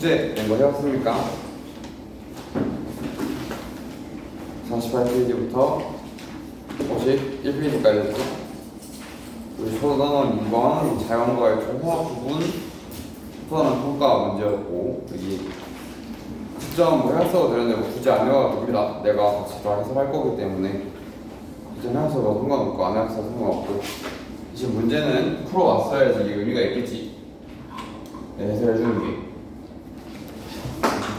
숙제 낸 거 해왔습니까? 48페이지부터 51페이지까지 우리 초단원 2번 자연과의 조화 부분 초단원 평가 문제였고, 여기 직접 뭐 해왔어도 되는데 뭐 굳이 안 해와도 내가 같이 다 해설할 거기 때문에 이제 해왔어도 상관없고 안 해왔어도 상관없고, 지금 문제는 풀어왔어야지 이게 의미가 있겠지. 네, 해설해주는 게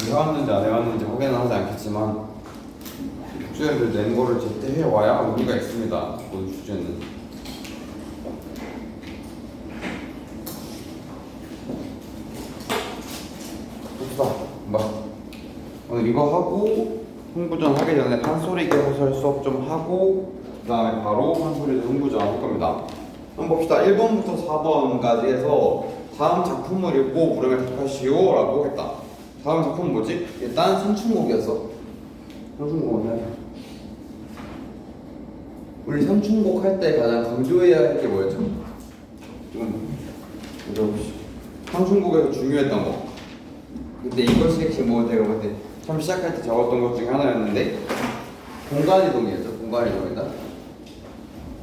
해왔는지 안 해왔는지 확인은 하지 않겠지만 숙제를 낸 거를 제때 해와야 의미가 있습니다. 모든 숙제는. 봅시다. 오늘 이거 하고 홍보전 하기 전에 판소리 개호설 수업 좀 하고 그 다음에 바로 판소리 홍보전 할 겁니다. 한번 봅시다. 1번부터 4번까지 해서 다음 작품을 읽고 물음을 답하시오 라고 했다. 다음 작품은 뭐지? 일단 삼춘곡이었어. 삼춘곡 뭐냐? 우리 삼춘곡 할 때 가장 강조해야 할 게 뭐였죠? 이건 읽어보시죠. 삼춘곡에서 중요했던 거. 근데 이것이 뭐 제가 볼 때 처음 시작할 때 적었던 것 중에 하나였는데 공간 이동이었죠. 공간 이동이다.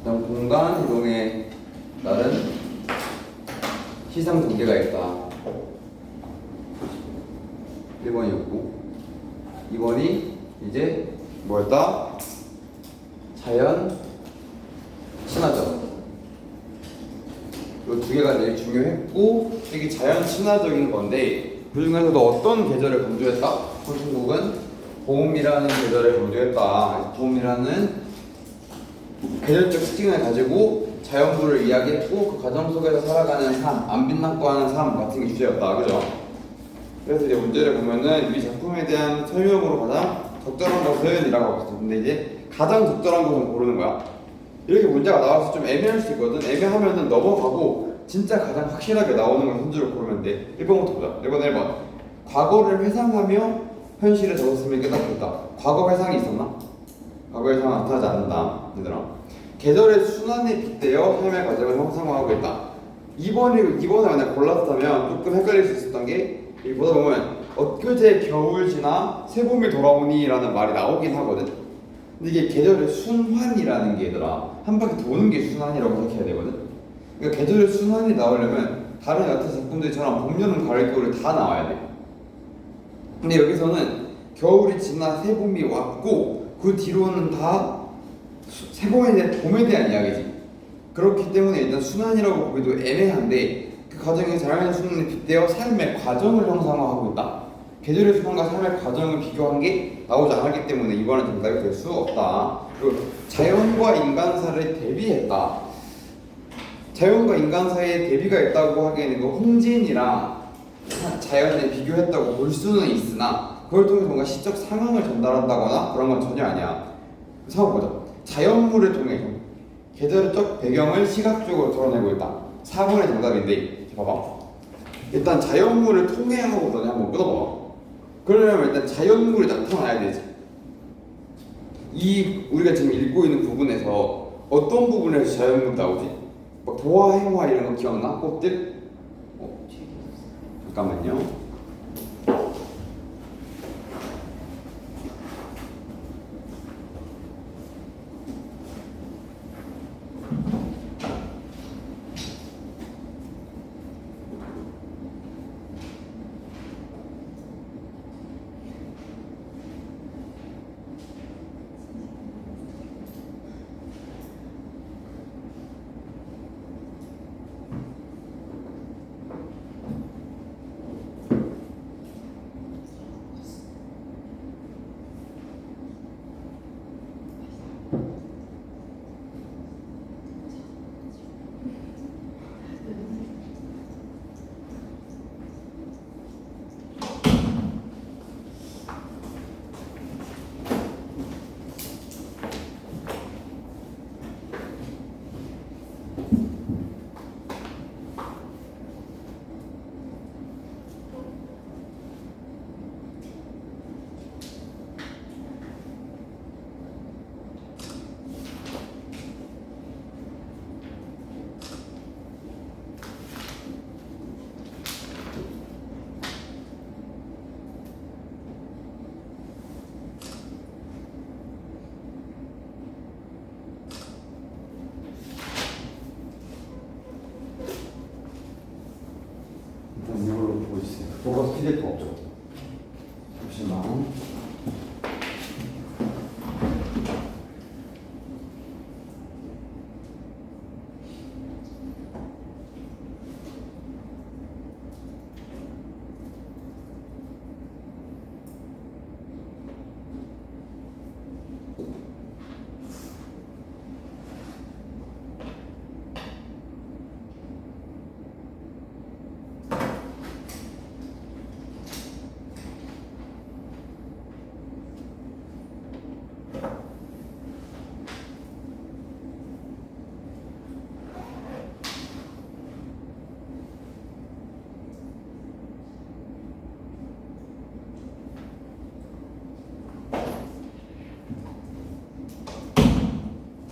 그다음 공간 이동에 다른 시상 전개가 있다. 1번이었고 2번이 이제 뭐였다? 자연 친화적. 이 두 개가 제일 중요했고, 이게 자연 친화적인 건데 그 중에서도 어떤 계절을 강조했다? 선진국은 봄이라는 계절을 강조했다. 봄이라는 계절적 특징을 가지고 자연부를 이야기했고 그 과정 속에서 살아가는 삶, 안 빛나고 하는 삶 같은 게 주제였다. 그죠? 그래서 이제 문제를 보면은 이 작품에 대한 설명으로 가장 적절한 것은 이라고 하고 있어. 근데 이제 가장 적절한 것은 고르는 거야. 이렇게 문제가 나와서 좀 애매할 수 있거든. 애매하면은 넘어가고 진짜 가장 확실하게 나오는 걸 선주로 고르면 돼. 1번부터 보자. 1번. 과거를 회상하며 현실에 적었으면 깨닫겠다. 과거 회상이 있었나? 과거 회상은 나타나지 않는다. 얘들아. 계절의 순환에 빗대어 삶의 과정을 형상화하고 있다. 2번을 만약 골랐다면 조금 헷갈릴 수 있었던 게, 여기 보다 보면 엊그제 겨울 지나 새봄이 돌아오니 라는 말이 나오긴 하거든. 근데 이게 계절의 순환이라는 게 얘들아, 한 바퀴 도는 게 순환이라고 생각해야 되거든. 그러니까 계절의 순환이 나오려면 다른 여타 작품들처럼 봄, 여름, 가을, 겨울이 다 나와야 돼. 근데 여기서는 겨울이 지나 새봄이 왔고 그 뒤로는 다 새봄에 대한 봄에 대한 이야기지. 그렇기 때문에 일단 순환이라고 보기도 애매한데 그 과정에 자연의 순환에 빗대어 삶의 과정을 형상화하고 있다. 계절의 순환과 삶의 과정을 비교한 게 나오지 않았기 때문에 이번엔 정답이 될 수 없다. 그리고 자연과 인간사를 대비했다. 자연과 인간 사이에 대비가 있다고 하기에는 그 홍진이랑 자연을 비교했다고 볼 수는 있으나 그걸 통해서 뭔가 시적 상황을 전달한다거나 그런 건 전혀 아니야. 생각해보자. 자연물을 통해 계절적 배경을 시각적으로 드러내고 있다. 4번의 정답인데 봐봐. 일단 자연물을 통해 하고 너네 한번 끊어봐. 그러려면 일단 자연물이 나타나야 되지. 이 우리가 지금 읽고 있는 부분에서 어떤 부분에서 자연물이 나오지? 막 도화, 행화 이런 거 기억나? 꽃들? 잠깐만요. 이걸로 보여주세요. 교과서 PDF 없죠? 잠시만.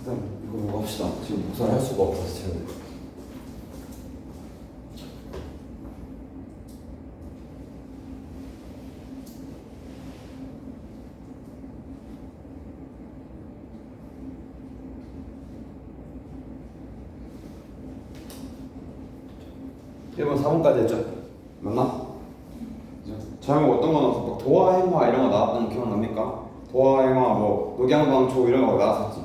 이거 뭐 합시다. 지금 복사를 할 수가 없어서 제가. 일번 4번까지 했죠? 맞나? 자영 어떤 거 나왔어? 막 도화 행화 이런 거 나왔던 거 기억납니까? 도화 행화 뭐 녹양방초 이런 거 나왔었지.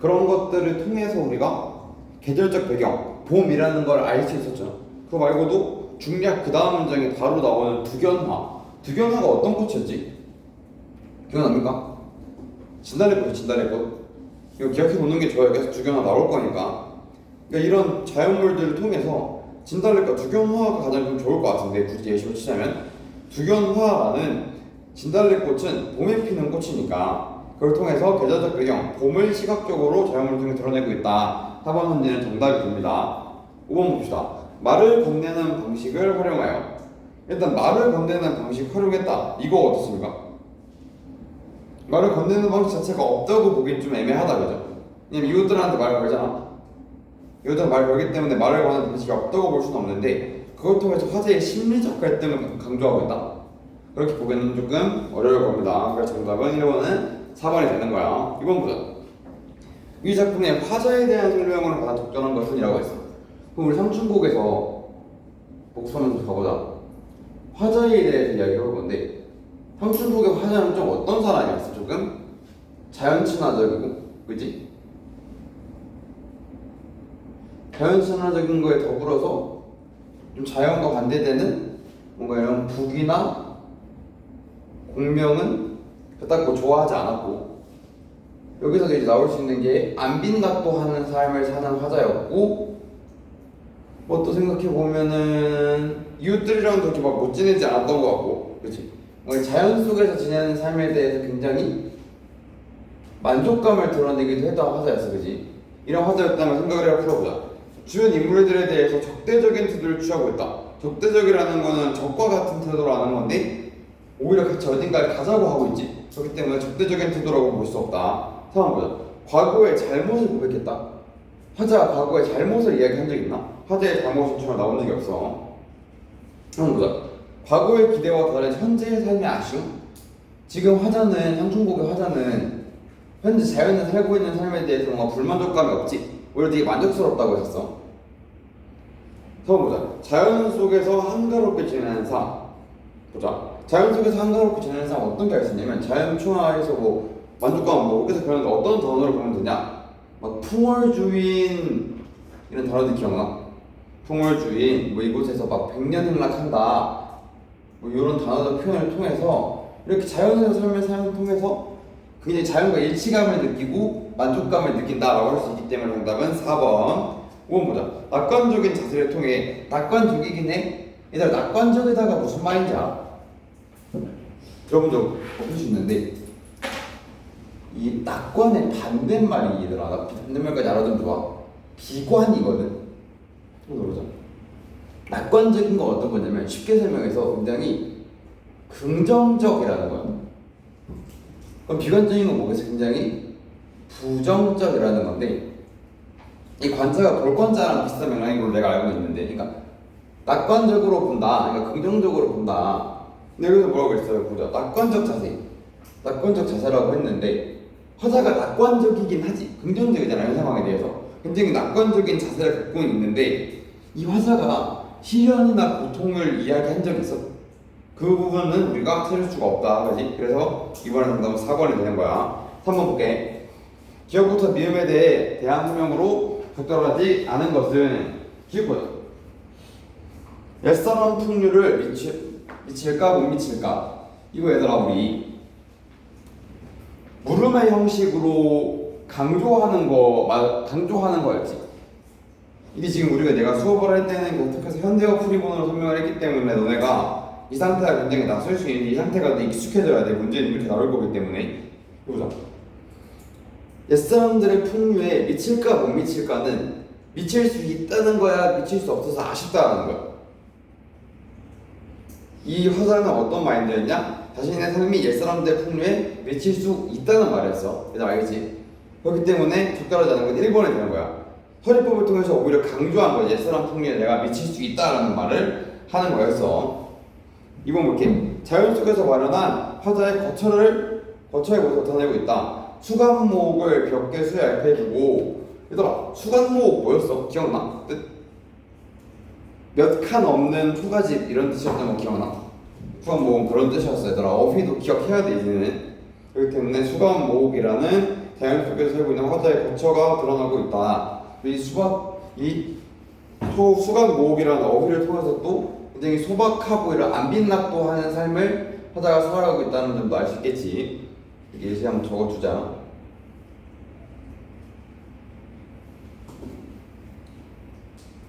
그런 것들을 통해서 우리가 계절적 배경, 봄이라는 걸 알 수 있었죠. 그거 말고도 중략 그 다음 문장에 바로 나오는 두견화. 두견화가 어떤 꽃이었지? 기억납니까? 진달래꽃, 진달래꽃. 이거 기억해 놓는 게 좋아요. 계속 두견화 나올 거니까. 그러니까 이런 자연물들을 통해서 진달래꽃, 두견화가 가장 좀 좋을 것 같은데 굳이 예시로 치자면 두견화라는 진달래꽃은 봄에 피는 꽃이니까 그걸 통해서 계절적 배경, 봄을 시각적으로 자연물을 통해 드러내고 있다. 4번 문제는 정답이 됩니다. 5번 봅시다. 말을 건네는 방식을 활용하여. 일단 말을 건네는 방식 활용했다. 이거 어떻습니까? 말을 건네는 방식 자체가 없다고 보긴 좀 애매하다, 그죠? 왜냐면 이웃들한테 말을 걸잖아. 이웃들은 말을 걸기 때문에 말을 거는 방식이 없다고 볼 수는 없는데 그걸 통해서 화제의 심리적 갈등을 강조하고 있다. 그렇게 보기에는 조금 어려울 겁니다. 그래서 정답은 1번은 4번이 되는 거야. 2번 보자. 이 작품의 화자에 대한 설명으로 가장 적절한 것은 이라고 했어. 그럼 우리 삼춘곡에서 복수하면서 가보자. 화자에 대해서 이야기해볼 건데 삼춘곡의 화자는 좀 어떤 사람이었어? 조금 자연친화적이고, 그치? 자연친화적인 거에 더불어서 좀 자연과 반대되는 뭔가 이런 북이나 공명은 그닥 뭐 좋아하지 않았고, 여기서 이제 나올 수 있는 게 안빈각도 하는 삶을 사는 화자였고, 뭐 또 생각해 보면은 이웃들이랑 그렇게 막 못 지내지 않았던 것 같고, 그렇지? 뭔가 자연 속에서 지내는 삶에 대해서 굉장히 만족감을 드러내기도 했던 화자였어, 그렇지? 이런 화자였다면 생각을 해서 풀어보자. 주연 인물들에 대해서 적대적인 태도를 취하고 있다. 적대적이라는 거는 적과 같은 태도라는 건데 오히려 같이 어딘가를 가자고 하고 있지. 그렇기 때문에 적대적인 태도라고 볼 수 없다. 상황 보자. 과거의 잘못을 고백했다. 화자가 과거의 잘못을 이야기한 적 있나? 화자의 잘못은 전혀 나온 적이 없어. 상황 보자. 과거의 기대와 다른 현재의 삶의 아쉬움. 지금 화자는, 상춘곡의 화자는 현재 자연에 살고 있는 삶에 대해서 뭔가 불만족감이 없지. 오히려 되게 만족스럽다고 했었어. 상황 보자. 자연 속에서 한가롭게 지내는 삶. 보자. 자연 속에서 한가롭게 지내는 삶 어떤 게 할 수 있냐면 자연 충화해서 뭐 만족감 뭐 여기서 그런 어떤 단어를 보면 되냐? 막 풍월주인 이런 단어들 기억나? 풍월주인 뭐 이곳에서 막 백년행락한다 뭐 이런 단어들 표현을 통해서 이렇게 자연에서 삶을 통해서 굉장히 자연과 일치감을 느끼고 만족감을 느낀다라고 할 수 있기 때문에 정답은 4번. 5번 보자. 낙관적인 자세를 통해 낙관적이긴 해. 얘들아 낙관적이다가 무슨 말인지 알아? 들어본 적 없을 수 있는데 이 낙관의 반대말이 얘들아 나 반대말까지 알아두면 좋아. 비관이거든. 한번 들어보자. 낙관적인 건 어떤 거냐면 쉽게 설명해서 굉장히 긍정적이라는 거야. 그럼 비관적인 건 뭐겠어? 굉장히 부정적이라는 건데 이 관자가 볼관자랑 비슷한 맥락인 걸로 내가 알고 있는데 그러니까 낙관적으로 본다, 그러니까 긍정적으로 본다. 근데 여기서 뭐라고 했어요? 보자. 낙관적 자세, 낙관적 자세라고 했는데 화자가 낙관적이긴 하지. 긍정적이잖아, 현 상황에 대해서. 굉장히 낙관적인 자세를 갖고 있는데 이 화자가 시련이나 고통을 이야기한 적이 있어? 그 부분은 우리가 찾을 수가 없다. 그지? 그래서 이번에 정답은 4번이 되는 거야. 3번 볼게. 기억부터 미음에 대해 대한 설명으로 적절하지 않은 것은 기억보다 옛사람 풍류를 미칠까 못 미칠까? 이거 얘들아 우리 물음의 형식으로 강조하는 거였지. 이게 지금 우리가 내가 수업을 할 때는 계속해서 현대어 프리본으로 설명을 했기 때문에 너네가 이 상태가 굉장히 낯설 수 있는데 이 상태가 더 익숙해져야 돼. 문제는 이렇게 나올 거기 때문에. 보자. 옛사람들의 풍류에 미칠까 못 미칠까는 미칠 수 있다는 거야, 미칠 수 없어서 아쉽다는 거야. 이 화자는 어떤 마인드였냐? 자신의 삶이 옛사람들의 풍류에 미칠 수 있다는 말이었어. 얘들 알겠지? 그렇기 때문에 적절하지 않은 건 1번이 되는 거야. 서리법을 통해서 오히려 강조한 거야. 옛사람 풍류에 내가 미칠 수 있다라는 말을 하는 거였어. 2번 볼게. 자연 속에서 마련한 화자의 거처의 모습을 나타내고 있다. 수간목을 벽계수에 얇혀주고, 얘들아 수간목 뭐였어? 기억나? 몇 칸 없는 초가집 이런 뜻이었던 거 기억나? 수간목은 그런 뜻이었어. 얘들아 어휘도 기억해야 돼 이제는. 그렇기 때문에 수간목이라는 자연 속에서 살고 있는 화자의 거처가 드러나고 있다. 수간목이라는 어휘를 통해서 또 굉장히 소박하고 이런 안 빛납도 하는 삶을 화자가 살아가고 있다는 점도 알 수 있겠지. 예시 한번 적어주자.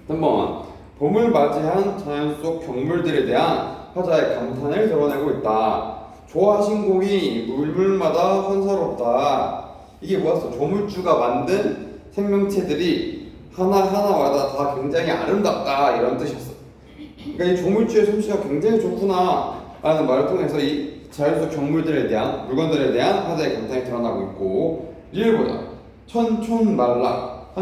한번 봄을 맞이한 자연 속 경물들에 대한 화자의 감탄을 드러내고 있다. 조화신공이 물물마다 환사롭다. 이게 뭐였어? 조물주가 만든 생명체들이 하나하나마다 다 굉장히 아름답다 이런 뜻이었어. 그러니까 이 조물주의 솜씨가 굉장히 좋구나 라는 말을 통해서 이 자연 속 경물들에 대한 물건들에 대한 화자의 감탄이 드러나고 있고, 리를 보자. 천촌만락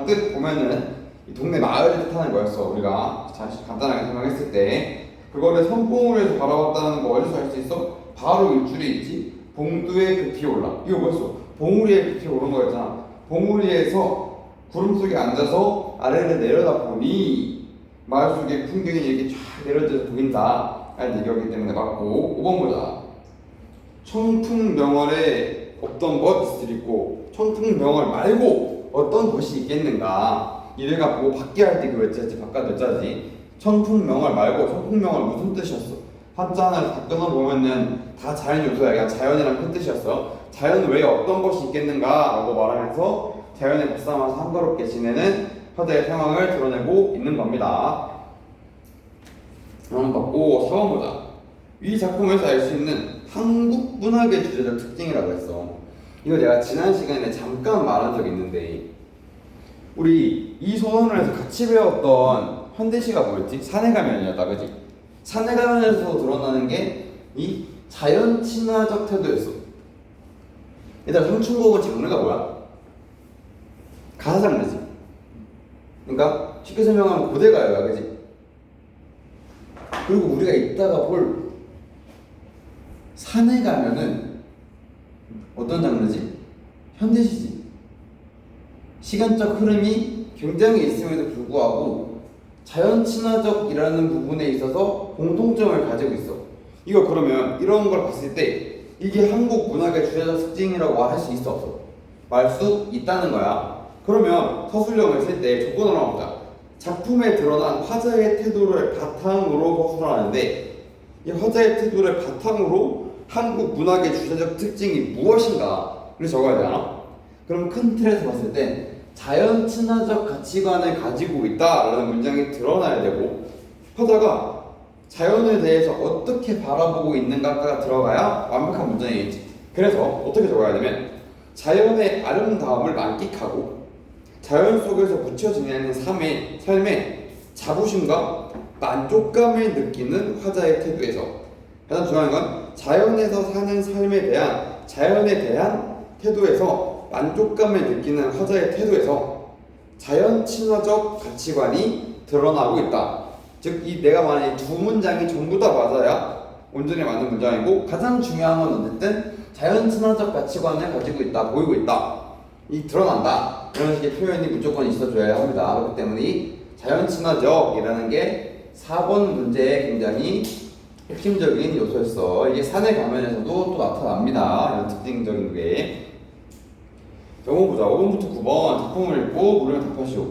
뜻 보면은 이 동네 마을을 뜻하는 거였어. 우리가 간단하게 설명했을 때 그거를 선봉우리에서 바라봤다는 거 어디서 알 수 있어? 바로 일줄에 있지. 봉두에 급히 올라. 이거 뭐였어? 봉우리에 급히 오른 거였잖아. 봉우리에서 구름 속에 앉아서 아래를 내려다보니 마을 속의 풍경이 이렇게 쫙 내려져서 보인다 라는 얘기였기 때문에 맞고. 5번 보자. 청풍명월에 없던 것을 있고 청풍명월 말고 어떤 것이 있겠는가. 이래가 뭐 밖에 할 때 그 외자지 바깥 외자지. 청풍명월 말고 청풍명월 무슨 뜻이었어? 한자 하나를 다 끊어보면은 다 자연 요소야. 그냥 자연이란 큰 뜻이었어. 자연 외에 어떤 것이 있겠는가 라고 말하면서 자연에 벗삼아서 한가롭게 지내는 화자의 상황을 드러내고 있는 겁니다. 한번 받고 4번 보자. 이 작품에서 알 수 있는 한국 문학의 주제적 특징이라고 했어. 이거 내가 지난 시간에 잠깐 말한 적이 있는데, 우리 이 소설에서 같이 배웠던 현대시가 뭐였지? 사내가면이었다, 그지? 사내가면에서 드러나는 게 이 자연 친화적 태도였어. 얘들아 성춘곡은 장르가 뭐야? 가사 장르지. 그러니까 쉽게 설명하면 고대가요야, 그지? 그리고 우리가 이따가 볼 산에 가면은 어떤 장르지? 현대시지. 시간적 흐름이 굉장히 있음에도 불구하고 자연 친화적이라는 부분에 있어서 공통점을 가지고 있어. 이거 그러면 이런 걸 봤을 때 이게 한국 문학의 주제적 특징이라고 말할 수 있어 없어? 말 수 있다는 거야. 그러면 서술형을 쓸 때 조건을 한번 보자. 작품에 드러난 화자의 태도를 바탕으로 서술하는데, 이 화자의 태도를 바탕으로 한국 문학의 주제적 특징이 무엇인가를 적어야 되나? 그럼 큰 틀에서 봤을 땐 자연 친화적 가치관을 가지고 있다라는 문장이 드러나야 되고, 화자가 자연에 대해서 어떻게 바라보고 있는가가 들어가야 완벽한 문장이겠지. 그래서 어떻게 적어야 되면 자연의 아름다움을 만끽하고 자연 속에서 묻혀 지내는 삶의 자부심과 만족감을 느끼는 화자의 태도에서, 가장 중요한 건 자연에서 사는 자연에 대한 태도에서 만족감을 느끼는 화자의 태도에서 자연 친화적 가치관이 드러나고 있다. 즉, 이 내가 말한 이 두 문장이 전부 다 맞아야 온전히 맞는 문장이고, 가장 중요한 건 어쨌든 자연 친화적 가치관을 가지고 있다, 보이고 있다, 이 드러난다, 이런 식의 표현이 무조건 있어줘야 합니다. 그렇기 때문에 이 자연 친화적이라는 게 4번 문제의 굉장히 핵심적인 요소였어. 이게 산의 가면에서도 또 나타납니다. 이런 특징적인 게. 영어 보자. 5번부터 9번 작품을 읽고 물음을 답하시오.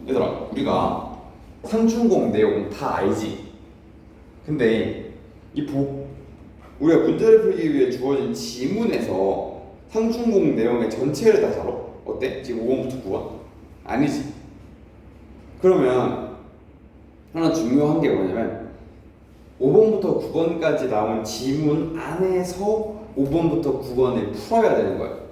얘들아, 우리가 상충곡 내용 다 알지? 근데 우리가 문제를 풀기 위해 주어진 지문에서 상충곡 내용의 전체를 다 알아. 어때? 지금 5번부터 9번? 아니지. 그러면 하나 중요한 게 뭐냐면 5번부터 9번까지 나온 지문 안에서 5번부터 9번을 풀어야 되는 거야.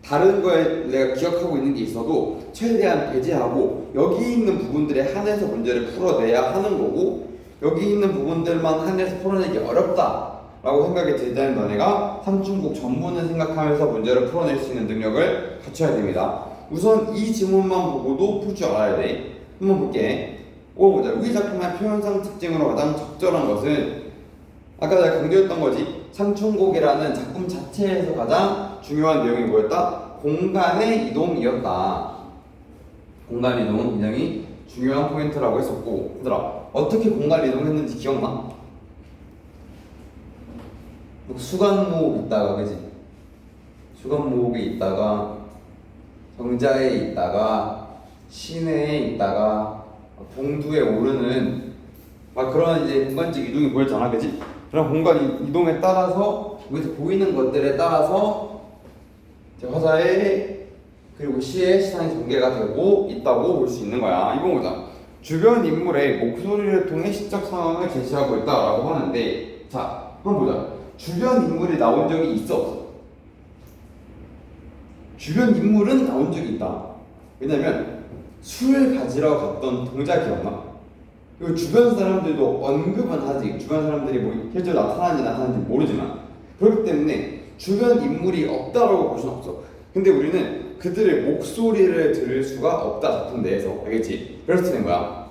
다른 거에 내가 기억하고 있는 게 있어도 최대한 배제하고 여기 있는 부분들에 한해서 문제를 풀어내야 하는 거고, 여기 있는 부분들만 한해서 풀어내기 어렵다 라고 생각이 들 때는 너네가 상충곡 전문을 생각하면서 문제를 풀어낼 수 있는 능력을 갖춰야 됩니다. 우선 이 지문만 보고도 풀 줄 알아야 돼. 한번 볼게. 보자. 위 작품의 표현상 특징으로 가장 적절한 것은 아까 내가 강조했던 거지. 상충곡이라는 작품 자체에서 가장 중요한 내용이 뭐였다? 공간의 이동이었다. 공간 이동은 굉장히 중요한 포인트라고 했었고, 얘들아, 어떻게 공간 이동했는지 기억나? 수간목 있다가, 그지? 수간목에 있다가 정자에 있다가 시내에 있다가 동두에 오르는 막 그런 이제 공간적 이동이 보였잖아, 그지? 그런 공간 이동에 따라서 여기서 보이는 것들에 따라서 화자의 그리고 시의 시상이 전개가 되고 있다고 볼 수 있는 거야. 이거 보자. 주변 인물의 목소리를 통해 시적 상황을 제시하고 있다라고 하는데, 자, 한번 보자. 주변 인물이 나온 적이 있어 없어? 주변 인물은 나온 적이 있다. 왜냐면 술을 가지러 갔던 동자 기억나? 그리고 주변 사람들도 언급은 하지. 주변 사람들이 뭐 실제로 나타나는지 모르지만, 그렇기 때문에 주변 인물이 없다라고 볼 수는 없어. 근데 우리는 그들의 목소리를 들을 수가 없다, 작품 내에서. 알겠지? 그래서 되는 거야.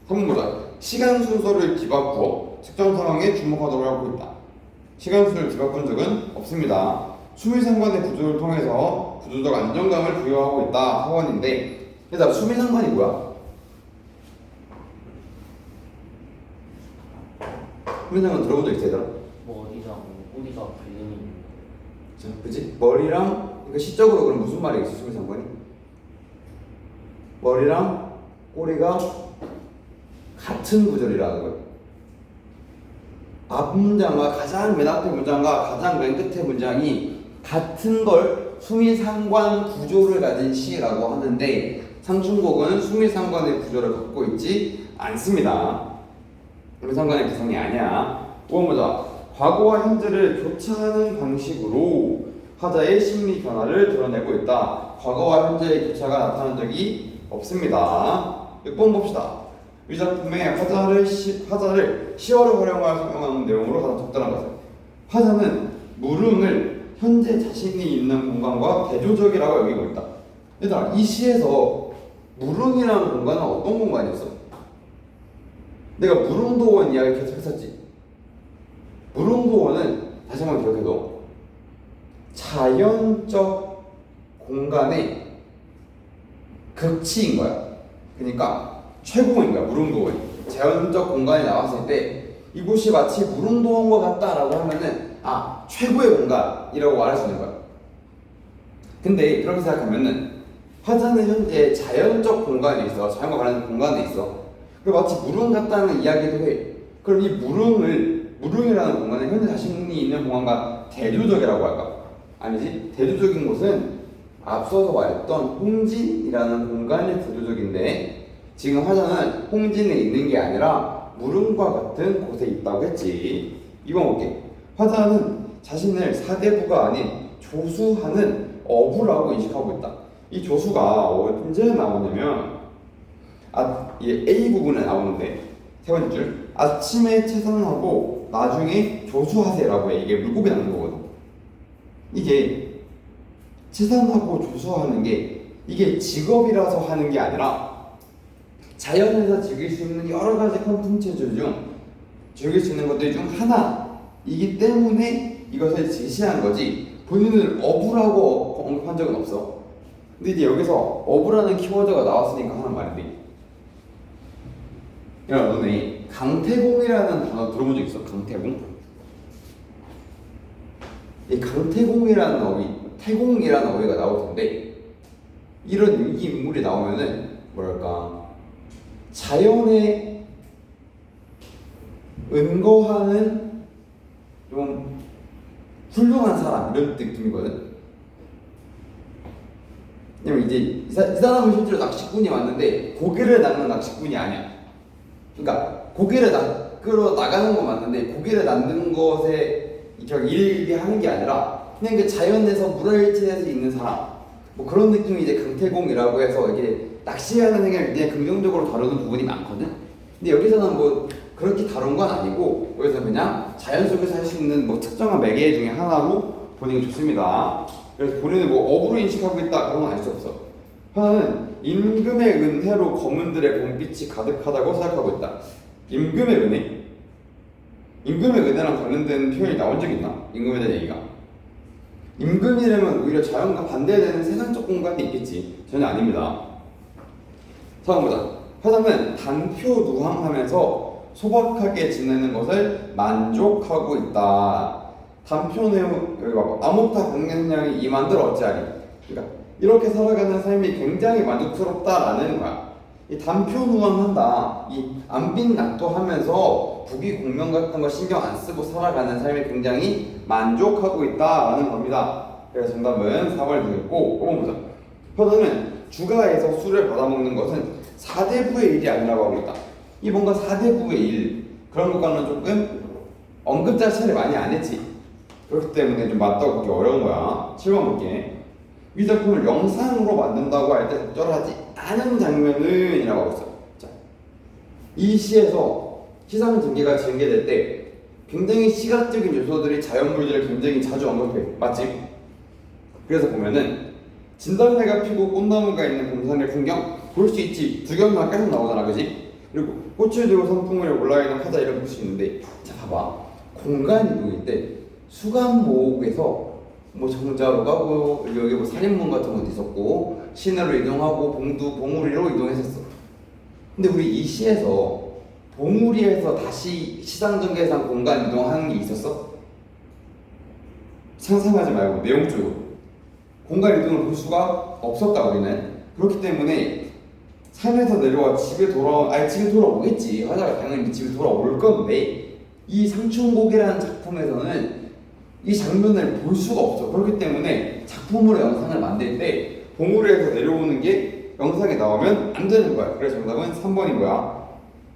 한번 보자. 시간 순서를 뒤바꾸어 특정 상황에 주목하도록 하고 있다. 시간 순서를 뒤바꾼 적은 없습니다. 수미상관의 구조를 통해서 구조적 안정감을 부여하고 있다 하원인데, 일단 수미상관이 뭐야? 수미상관 들어본 적 있어, 얘들아? 머리랑 꼬리가 관련이 있는 그치? 머리랑, 그러니까 시적으로 그럼 무슨 말이겠어, 수미상관이? 머리랑 꼬리가 같은 구절이라는 거예요. 앞 문장과 가장 맨 앞에 문장과 가장 맨 끝에 문장이 같은 걸 수미상관 구조를 가진 시라고 하는데, 상충곡은 수미상관의 구조를 갖고 있지 않습니다. 수미상관의 구성이 아니야. 5번 보자. 과거와 현재를 교차하는 방식으로 화자의 심리 변화를 드러내고 있다. 과거와 현재의 교차가 나타난 적이 없습니다. 6번 봅시다. 이 작품의 화자를 시어를 활용하여 설명하는 내용으로 가장 적절한 것은, 화자는 물음을 현재 자신이 있는 공간과 대조적이라고 여기고 있다. 얘들아, 이 시에서 물음이라는 공간은 어떤 공간이었어? 내가 물음도원 이야기 계속 했었지. 물음도원은 다시 한번 기억해둬. 자연적 공간의 극치인 거야. 그러니까 최고인 거야, 물음도원이. 자연적 공간에 나왔을 때 이곳이 마치 물음도원과 같다라고 하면은 최고의 공간이라고 말할 수 있는 거야. 근데 그렇게 생각하면은 화자는 현재 자연적 공간에 있어. 자연과 관련된 공간에 있어. 그리고 마치 물음 같다는 이야기도 해. 그럼 이 물음이라는 공간은 현재 자신이 있는 공간과 대조적이라고 할까? 아니지. 대조적인 곳은 앞서서 말했던 홍진이라는 공간이 대조적인데, 지금 화자는 홍진에 있는 게 아니라 물음과 같은 곳에 있다고 했지. 2번 볼게. 화자는 자신을 사대부가 아닌 조수하는 어부라고 인식하고 있다. 이 조수가 언제 나오냐면 A 부분에 나오는데, 세 번째 줄, 아침에 채산하고 나중에 조수하세라고 해. 이게 물고기 나는 거거든. 이게 채산하고 조수하는 게 이게 직업이라서 하는 게 아니라 자연에서 즐길 수 있는 여러 가지 콘텐츠들 중 즐길 수 있는 것들 중 하나이기 때문에 이것을 제시한 거지, 본인을 어부라고 언급한 적은 없어. 근데 이제 여기서 어부라는 키워드가 나왔으니까 하는 말인데, 야, 너네 강태공이라는 단어 들어본 적 있어? 강태공? 이 강태공이라는 어휘, 태공이라는 어휘가 나올 텐데 이런 이 인물이 나오면은 뭐랄까 자연에 은거하는 좀 훌륭한 사람 이런 느낌이거든. 왜냐면 이제 이 사람은 실제로 낚시꾼이 맞는데 고기를 낚는 낚시꾼이 아니야. 그러니까 고기를 낚으러 나가는 건 맞는데 고기를 낚는 것에 일일이 하는 게 아니라 그냥 그 자연에서 물알치에서 있는 사람 뭐 그런 느낌이 이제 강태공이라고 해서 이게 낚시하는 행위를 그냥 긍정적으로 다루는 부분이 많거든. 근데 여기서는 뭐 그렇게 다룬 건 아니고 여기서 그냥 자연 속에서 할 수 있는 뭐 특정한 매개 중에 하나로 보는 게 좋습니다. 그래서 본인을 뭐 어부로 인식하고 있다 그런 건 알 수 없어. 하나는 임금의 은혜로 검은들의 봄빛이 가득하다고 생각하고 있다. 임금의 은혜? 임금의 은혜랑 관련된 표현이 나온 적 있나? 임금에 대한 얘기가. 임금이라면 오히려 자연과 반대되는 세상적 공간이 있겠지. 전혀 아닙니다. 자, 보자. 화장은 단표누항하면서 소박하게 지내는 것을 만족하고 있다. 단표 내용 여기 봐봐. 아모타 강연량이 이만들 어찌하리. 그러니까 이렇게 살아가는 삶이 굉장히 만족스럽다라는 거야. 이 단표누항한다. 이 안빈낙도하면서 부귀공명 같은 거 신경 안 쓰고 살아가는 삶이 굉장히 만족하고 있다라는 겁니다. 그래서 정답은 4번 되겠고 5번 보자. 화장은 주가에서 술을 받아먹는 것은 4대부의 일이 아니라고 하고 있다. 이 뭔가 4대부의 일 그런 것과는 조금 언급 자체를 많이 안 했지. 그렇기 때문에 좀 맞다고 보기 어려운 거야. 7번 볼게. 이 작품을 영상으로 만든다고 할 때 적절하지 않은 장면은 이라고 하고 있어. 자, 이 시에서 시상 전개가 전개될 때 굉장히 시각적인 요소들이 자연물들을 굉장히 자주 언급해. 맞지? 그래서 보면은 진달래가 피고 꽃나무가 있는 공산의 풍경 볼 수 있지. 두경만 계속 나오잖아, 그지? 그리고 꽃을 들고 선풍을 올라있는 화자 이런 거 볼 수 있는데, 자 봐봐. 공간 이동일 때 수감목에서 뭐 정자로 가고 여기 뭐 살인문 같은 것도 있었고 시내로 이동하고 봉우리로 이동했었어. 근데 우리 이 시에서 봉우리에서 다시 시상전개상 공간 이동하는 게 있었어? 상상하지 말고 내용적으로 공간 이동을 볼 수가 없었다 우리는. 그렇기 때문에 산에서 내려와 집에 돌아오겠지. 화자가 당연히 집에 돌아올 건데 이 상춘곡이라는 작품에서는 이 장면을 볼 수가 없어. 그렇기 때문에 작품으로 영상을 만들 때 봉우리에서 내려오는 게 영상에 나오면 안 되는 거야. 그래서 정답은 3번인 거야.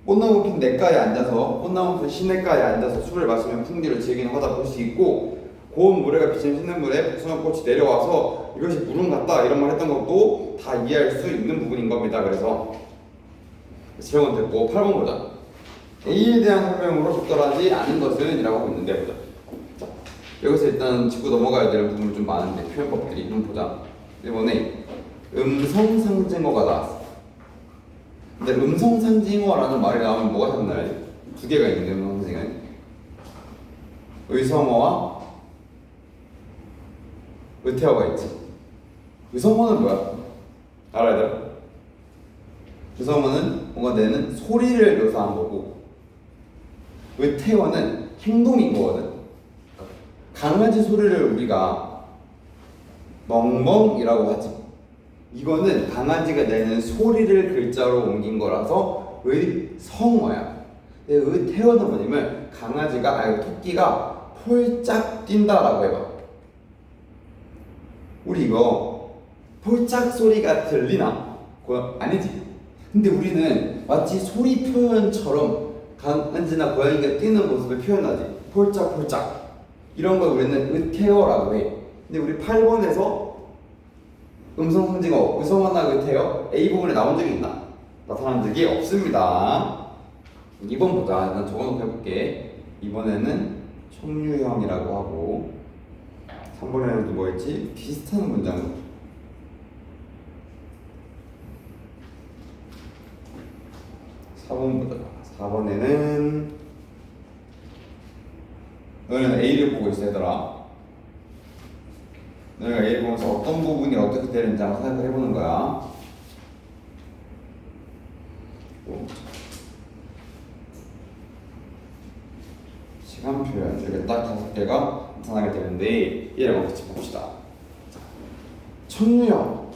꽃나무 핀 냇가에 앉아서 꽃나무 핀 시냇가에 앉아서 술을 마시면 풍기를 즐기는 화자 볼 수 있고 고운 모래가 비치는 시냇물에 복숭아꽃이 내려와서 이것이 물은 같다 이런 말 했던 것도 다 이해할 수 있는 부분인 겁니다. 그래서 7번 됐고 8번 보자. A에 대한 설명으로 적절하지 않은 것은 이라고 하고 있는데 보자. 자, 여기서 일단 짚고 넘어가야 되는 부분이 좀 많은데 표현법들이 좀 보자. 이번에 음성상징어가 나왔어. 근데 음성상징어라는 말이 나오면 뭐가 생각나요? 두 개가 있는데 음성상징어는 의성어와 의태어가 있지. 의성어는 뭐야? 알아야 돼. 의성어는 뭔가 내는 소리를 묘사한 거고 의태어는 행동인 거거든. 강아지 소리를 우리가 멍멍이라고 하지. 이거는 강아지가 내는 소리를 글자로 옮긴 거라서 의성어야. 의태어는 뭐냐면 강아지가 토끼가 폴짝 뛴다라고 해봐. 우리 이거 폴짝 소리가 들리나? 아니지. 근데 우리는 마치 소리 표현처럼 강아지나 고양이가 뛰는 모습을 표현하지. 폴짝 폴짝 이런 걸 우리는 의태어라고 해. 근데 우리 8번에서 음성상징어, 의성어나 의태어 A 부분에 나온 적이 있나? 나타난 적이 없습니다. 2번 보자. 난 적어놓고 해볼게. 이번에는 총류형이라고 하고 3번에는 또 뭐였지? 비슷한 문장. 4번 보자. 4번에는 너희는 A를 보고 있어 얘들아. 너희가 A를 보면서 어떤 부분이 어떻게 되는지 한번 생각을 해보는 거야. 시간 표현 이렇게 딱 5개가 나타나게 되는데 얘랑 같이 봅시다. 자, 청유형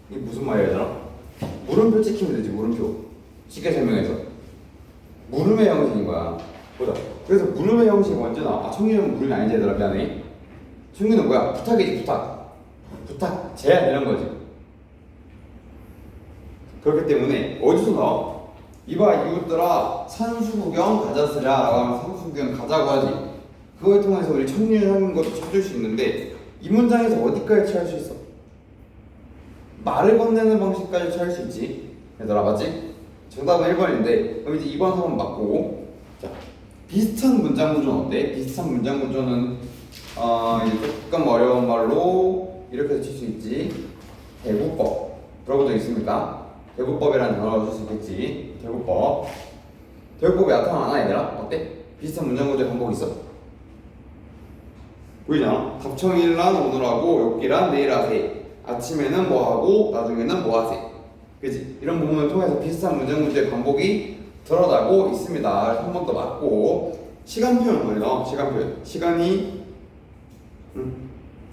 이게 무슨 말이야 얘들아? 물음표 찍히면 되지. 물음표 쉽게 설명해서 물음의 형식인 거야. 보자. 그래서 물음의 형식이 먼저 나와. 청유형은 물음이 아니지 얘들아. 미안해. 청유는 뭐야? 부탁이지. 부탁 제안 이런 거지. 그렇기 때문에 어디서 나와? 이봐 이웃들아 산수구경 가자스랴 라고 하면 산수구경 가자고 하지. 그걸 통해서 우리 청유형인 것도 찾을 수 있는데 이 문장에서 어디까지 취할 수 있어? 말을 건네는 방식까지 취할 수 있지. 얘들아 맞지? 정답은 1번인데 그럼 이제 2번 3번 맞고. 자, 비슷한 문장 구조는 어때? 비슷한 문장 구조는 이제 조금 어려운 말로 이렇게 칠 수 있지. 대구법 들어본 적 있습니까? 대구법이라는 단어를 쓸 수 있겠지. 대구법이 나타나나 얘들아? 어때? 비슷한 문장 구조의 반복 있어. 보이잖아? 답청일란 오늘하고 욕기란 내일 하세. 아침에는 뭐 하고 나중에는 뭐 하세. 그치? 이런 부분을 통해서 비슷한 문장 구조의 반복이 드러나고 있습니다. 한 번 더 맞고. 시간 표현 뭐예요? 시간 표현.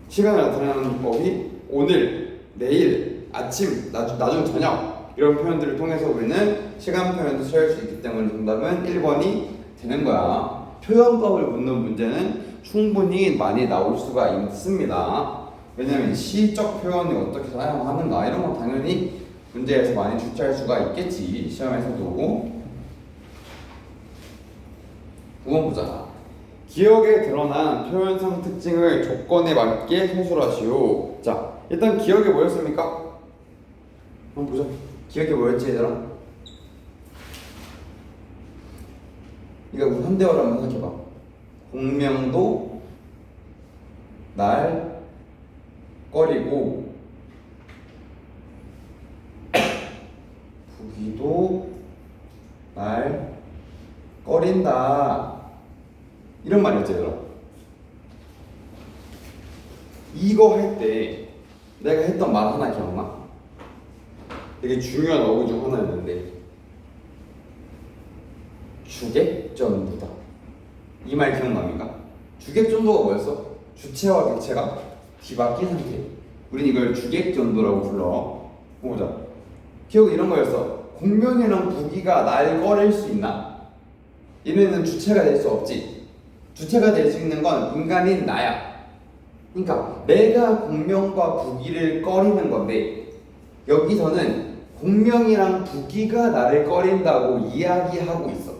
시간을 나타내는 법이 오늘, 내일, 아침, 나중 저녁 이런 표현들을 통해서 우리는 시간 표현도 취할 수 있기 때문에 정답은 1번이 되는 거야. 표현법을 묻는 문제는 충분히 많이 나올 수가 있습니다. 왜냐면 시적 표현이 어떻게 사용하는가 이런 건 당연히 문제에서 많이 출제할 수가 있겠지. 시험에서도. 9번 보자. 기억에 드러난 표현상 특징을 조건에 맞게 서술하시오. 자, 일단 기억이 뭐였습니까? 한번 보자. 기억이 뭐였지 얘들아? 이거 우리 현대어로 한번 생각해봐. 공명도 날 꺼리고 부기도 날 꺼린다 이런 말이었지 얘들아. 이거 할 때 내가 했던 말 하나 기억나? 되게 중요한 어구 중 하나였는데 주객전도다. 이 말 기억납니까? 주객전도가 뭐였어? 주체와 객체가 뒤바뀐 상태. 우린 이걸 주객전도라고 불러. 보자. 기억이 이런 거였어. 공명이랑 부기가 날 꺼릴 수 있나? 얘네는 주체가 될 수 없지. 주체가 될 수 있는 건 인간인 나야. 그러니까 내가 공명과 부기를 꺼리는 건데 여기서는 공명이랑 부기가 나를 꺼린다고 이야기하고 있어.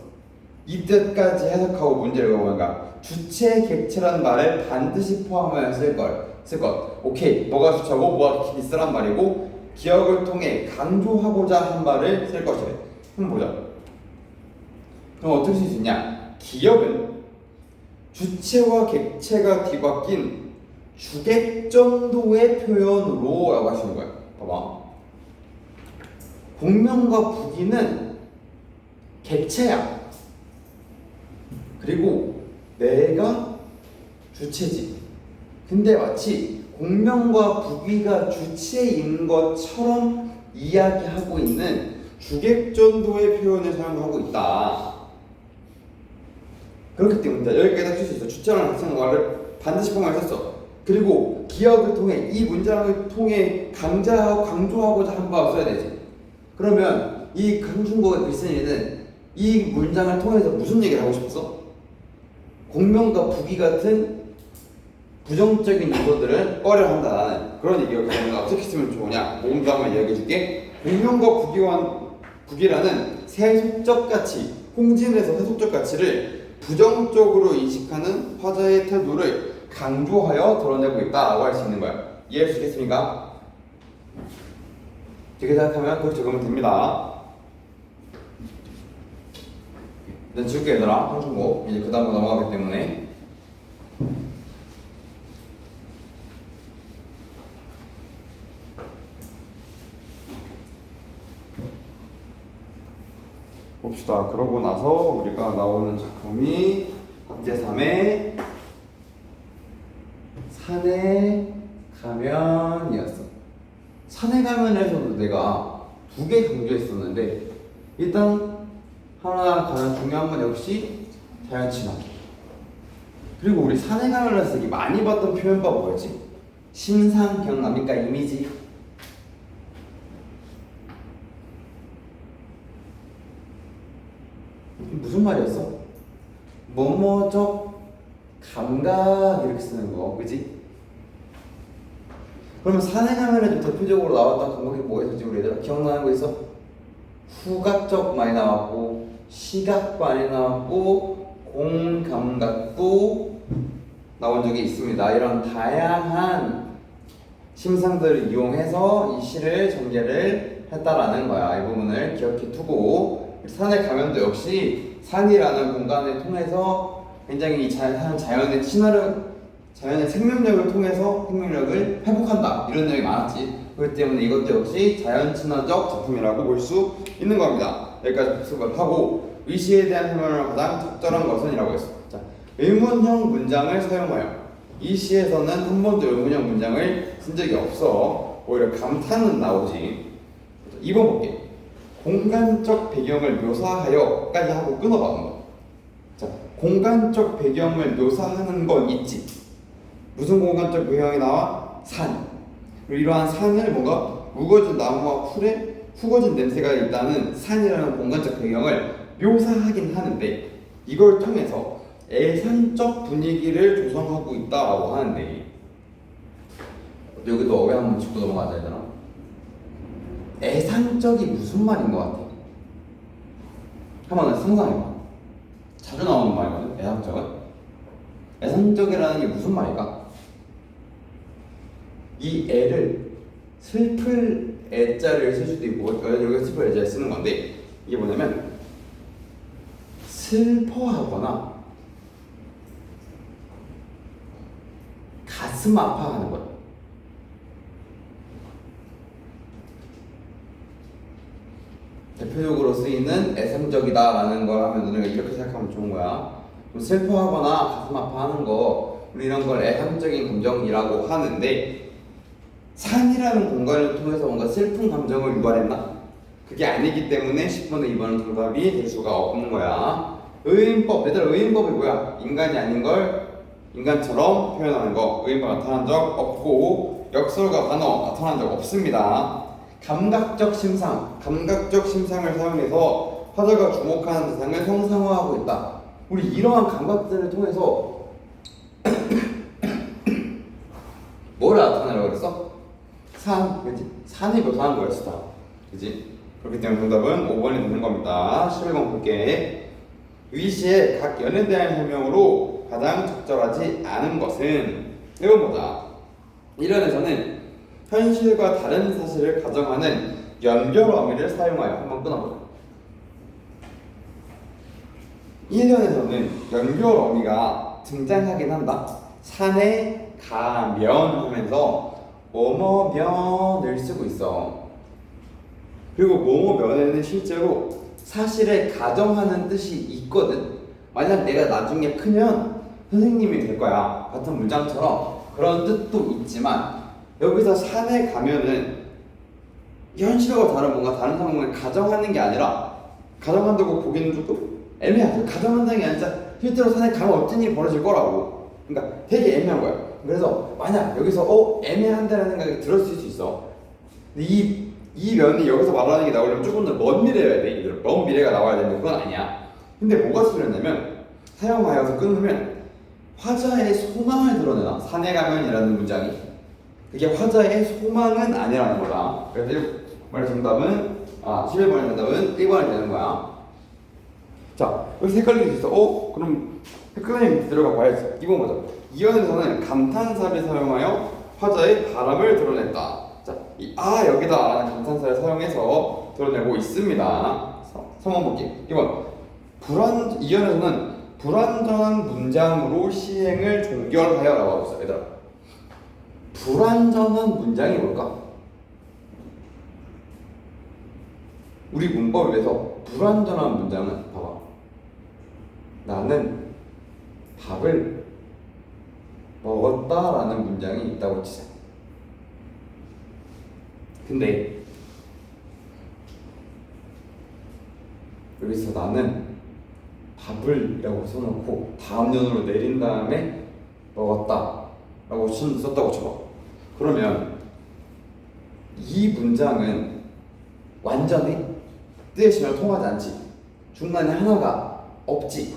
이 뜻까지 해석하고 문제를 읽어보니까 주체, 객체라는 말을 반드시 포함하여 쓸 것. 오케이, 뭐가 주체고 뭐가 객체니 쓰란 말이고 기억을 통해 강조하고자 한 말을 쓸 것이래. 한번 보자. 그럼 어떻게 쓸 수 있냐? 기억은 주체와 객체가 뒤바뀐 주객 정도의 표현으로 라고 하시는 거야. 봐봐. 공명과 부기는 객체야. 그리고 내가 주체지. 근데 마치 공명과 부기가 주체인 것처럼 이야기하고 있는 주객 정도의 표현을 사용하고 있다. 그렇기 때문에 여기까지 할 수 있어. 주체라는 같은 말을 반드시 포함했었어. 그리고 기억을 통해 이 문장을 통해 강조하고자 한 바를 써야 되지. 그러면 이 강준국의 글쓴이는 이 문장을 통해서 무슨 얘기를 하고 싶었어? 공명과 부기 같은 부정적인 요소들을 꺼려한다. 나는 그런 얘기였거든. 어떻게 쓰면 좋으냐? 모음도 한번 이야기해줄게. 공명과 부기라는 세속적 가치, 홍진에서 세속적 가치를 부정적으로 인식하는 화자의 태도를 강조하여 드러내고 있다라고 할 수 있는 거야. 이해할 수 있겠습니까? 이렇게 생각하면 그렇게 적으면 됩니다. 일단 지울게 얘들아. 한중고 이제 그 다음으로 넘어가기 때문에 봅시다. 그러고 나서 우리가 나오는 작품이 학제 3의 산에 가면이었어. 산에 가면에서도 내가 2개 강조했었는데 일단 하나 가장 중요한 건 역시 자연 친화. 그리고 우리 산행하면서 되게 많이 봤던 표현법 뭐였지? 심상, 경남, 그러니까 이미지. 무슨 말이었어? 뭐뭐적 감각 이렇게 쓰는 거, 그지? 그러면 산행하면은 좀 대표적으로 나왔던 과목이 뭐가 있었지 우리 얘들아? 기억나는 거 있어? 후각적 많이 나왔고, 시각 많이 나왔고, 공감각도 나온 적이 있습니다. 이런 다양한 심상들을 이용해서 이 시를 전개를 했다라는 거야. 이 부분을 기억해 두고, 산에 가면도 역시 산이라는 공간을 통해서 굉장히 자연의 친화력, 자연의 생명력을 통해서 생명력을 회복한다, 이런 내용이 많았지. 그렇기 때문에 이것도 역시 자연 친화적 작품이라고 볼 수 있는 겁니다. 여기까지 복습을 하고, 이 시에 대한 설명을 가장 적절한 것은 이라고 했어. 자, 의문형 문장을 사용하여. 이 시에서는 한 번도 의문형 문장을 쓴 적이 없어. 오히려 감탄은 나오지. 2번 볼게. 공간적 배경을 묘사하여까지 하고 끊어봐. 한번. 자, 공간적 배경을 묘사하는 건 있지. 무슨 공간적 배경이 나와? 산. 그리고 이러한 산을 뭔가 우거진 나무와 풀에 후거진 냄새가 있다는 산이라는 공간적 배경을 묘사하긴 하는데, 이걸 통해서 애상적 분위기를 조성하고 있다라고 하는데, 여기도 어휘 한번 짚고 넘어가자. 얘들아, 애상적이 무슨 말인 것 같아? 한번 상상해봐. 자주 나오는 말이거든, 애상적은. 애상적이라는 게 무슨 말일까? 이 애를 슬플 애자를 쓸 수도 있고, 여기 슬플 애자를 쓰는 건데, 이게 뭐냐면 슬퍼하거나 가슴 아파하는 거야. 대표적으로 쓰이는 애상적이다라는 걸 하면 너네가 이렇게 생각하면 좋은 거야. 슬퍼하거나 가슴 아파하는 거, 우리 이런 걸 애상적인 감정이라고 하는데, 산이라는 공간을 통해서 뭔가 슬픈 감정을 유발했나? 그게 아니기 때문에 10번에 2번은 정답이 될 수가 없는 거야. 의인법, 얘들아, 의인법이 뭐야? 인간이 아닌 걸 인간처럼 표현하는 거. 의인법 나타난 적 없고, 역설과 단어 나타난 적 없습니다. 감각적 심상, 감각적 심상을 사용해서 화자가 주목하는 대상을 형상화하고 있다. 우리 이러한 감각들을 통해서 뭘 나타내라고 그랬어? 산, 그치? 산이 묘사한 거였어, 그치? 그렇기 때문에 정답은 5번이 되는 겁니다. 11번 볼게. 위 시의 각 연에 대한 설명으로 가장 적절하지 않은 것은, 이건 보자. 1연에서는 현실과 다른 사실을 가정하는 연결 어미를 사용하여. 한번 끊어보자. 1년에서는 연결 어미가 등장하긴 한다. 산에 가면 하면서 뭐뭐면을 쓰고 있어. 그리고 뭐뭐면에는 실제로 사실을 가정하는 뜻이 있거든. 만약 내가 나중에 크면 선생님이 될 거야 같은 문장처럼 그런 뜻도 있지만, 여기서 산에 가면은 현실과 다른 뭔가 다른 상황을 가정하는 게 아니라, 가정한다고 보기는 조금 애매하죠. 가정한다는 게 아니라 실제로 산에 가면 어떤 일이 벌어질 거라고. 그러니까 되게 애매한 거야. 그래서 만약 여기서 애매한다는 생각이 들었을 수 있어. 근데 이 면이 여기서 말하는 게 나오려면 조금 더 먼 미래여야 돼. 먼 미래가 나와야 되는데 그건 아니야. 근데 뭐가 틀렸냐면, 사용하여서 끊으면 화자의 소망을 드러내나. 산에 가면이라는 문장이 그게 화자의 소망은 아니라는 거다. 그래서 말의 정답은 11번의 정답은 1번이 되는 거야. 자, 여기서 헷갈릴 수 있어. 그럼 헷갈리면 들어가 봐야지. 이번 보자. 이연에서는 감탄사를 사용하여 화자의 바람을 드러냈다. 자, 이 여기다 라는 감탄사를 사용해서 드러내고 있습니다. 3번 볼게. 2번. 이연에서는 불완전한 문장으로 시행을 종결하여 라고 하고 있어. 얘들아, 불완전한 문장이 뭘까? 우리 문법을 위해서 불완전한 문장은 봐봐. 나는 밥을 먹었다라는 문장이 있다고 치자. 근데 여기서 나는 밥을이라고 써놓고 다음 연으로 내린 다음에 먹었다 라고 썼다고 쳐봐. 그러면 이 문장은 완전히 뜻의 신호를 통하지 않지. 중간에 하나가 없지.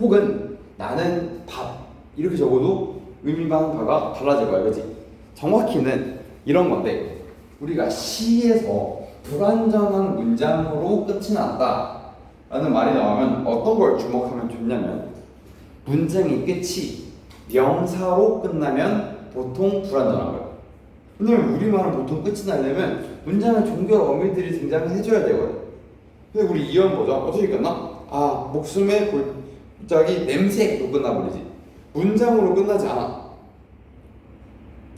혹은 나는 밥 이렇게 적어도 의미만 바가 달라질 거야. 그치? 정확히는 이런 건데, 우리가 시에서 불완전한 문장으로 끝이 났다 라는 말이 나오면 어떤 걸 주목하면 좋냐면, 문장의 끝이 명사로 끝나면 보통 불완전한 거야. 왜냐면 우리말은 보통 끝이 나려면 문장에 종결 어미들이 등장해줘야 되거든. 근데 우리 이형 보자. 어떻게 끝나? 아, 목숨의 골짜기 냄새로 끝나버리지. 문장으로 끝나지 않아.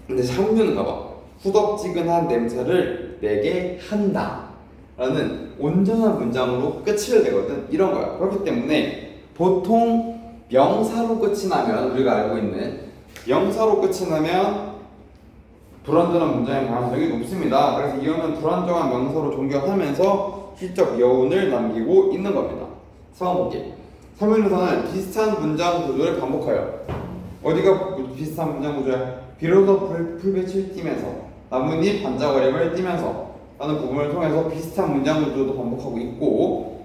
근데 상류는 가봐. 후덥지근한 냄새를 내게 한다 라는 온전한 문장으로 끝을 내거든. 이런 거야. 그렇기 때문에 보통 명사로 끝이 나면, 우리가 알고 있는 명사로 끝이 나면 불완전한 문장의 가능성이 높습니다. 그래서 이형은 불완전한 명사로 종결하면서 시적 여운을 남기고 있는 겁니다. 상황 볼게. 설명서는 비슷한 문장 구조를 반복하여. 어디가 비슷한 문장 구조야? 비로소 풀빛을 띠면서, 나뭇잎 반짝거림을 띠면서 라는 부분을 통해서 비슷한 문장 구조도 반복하고 있고,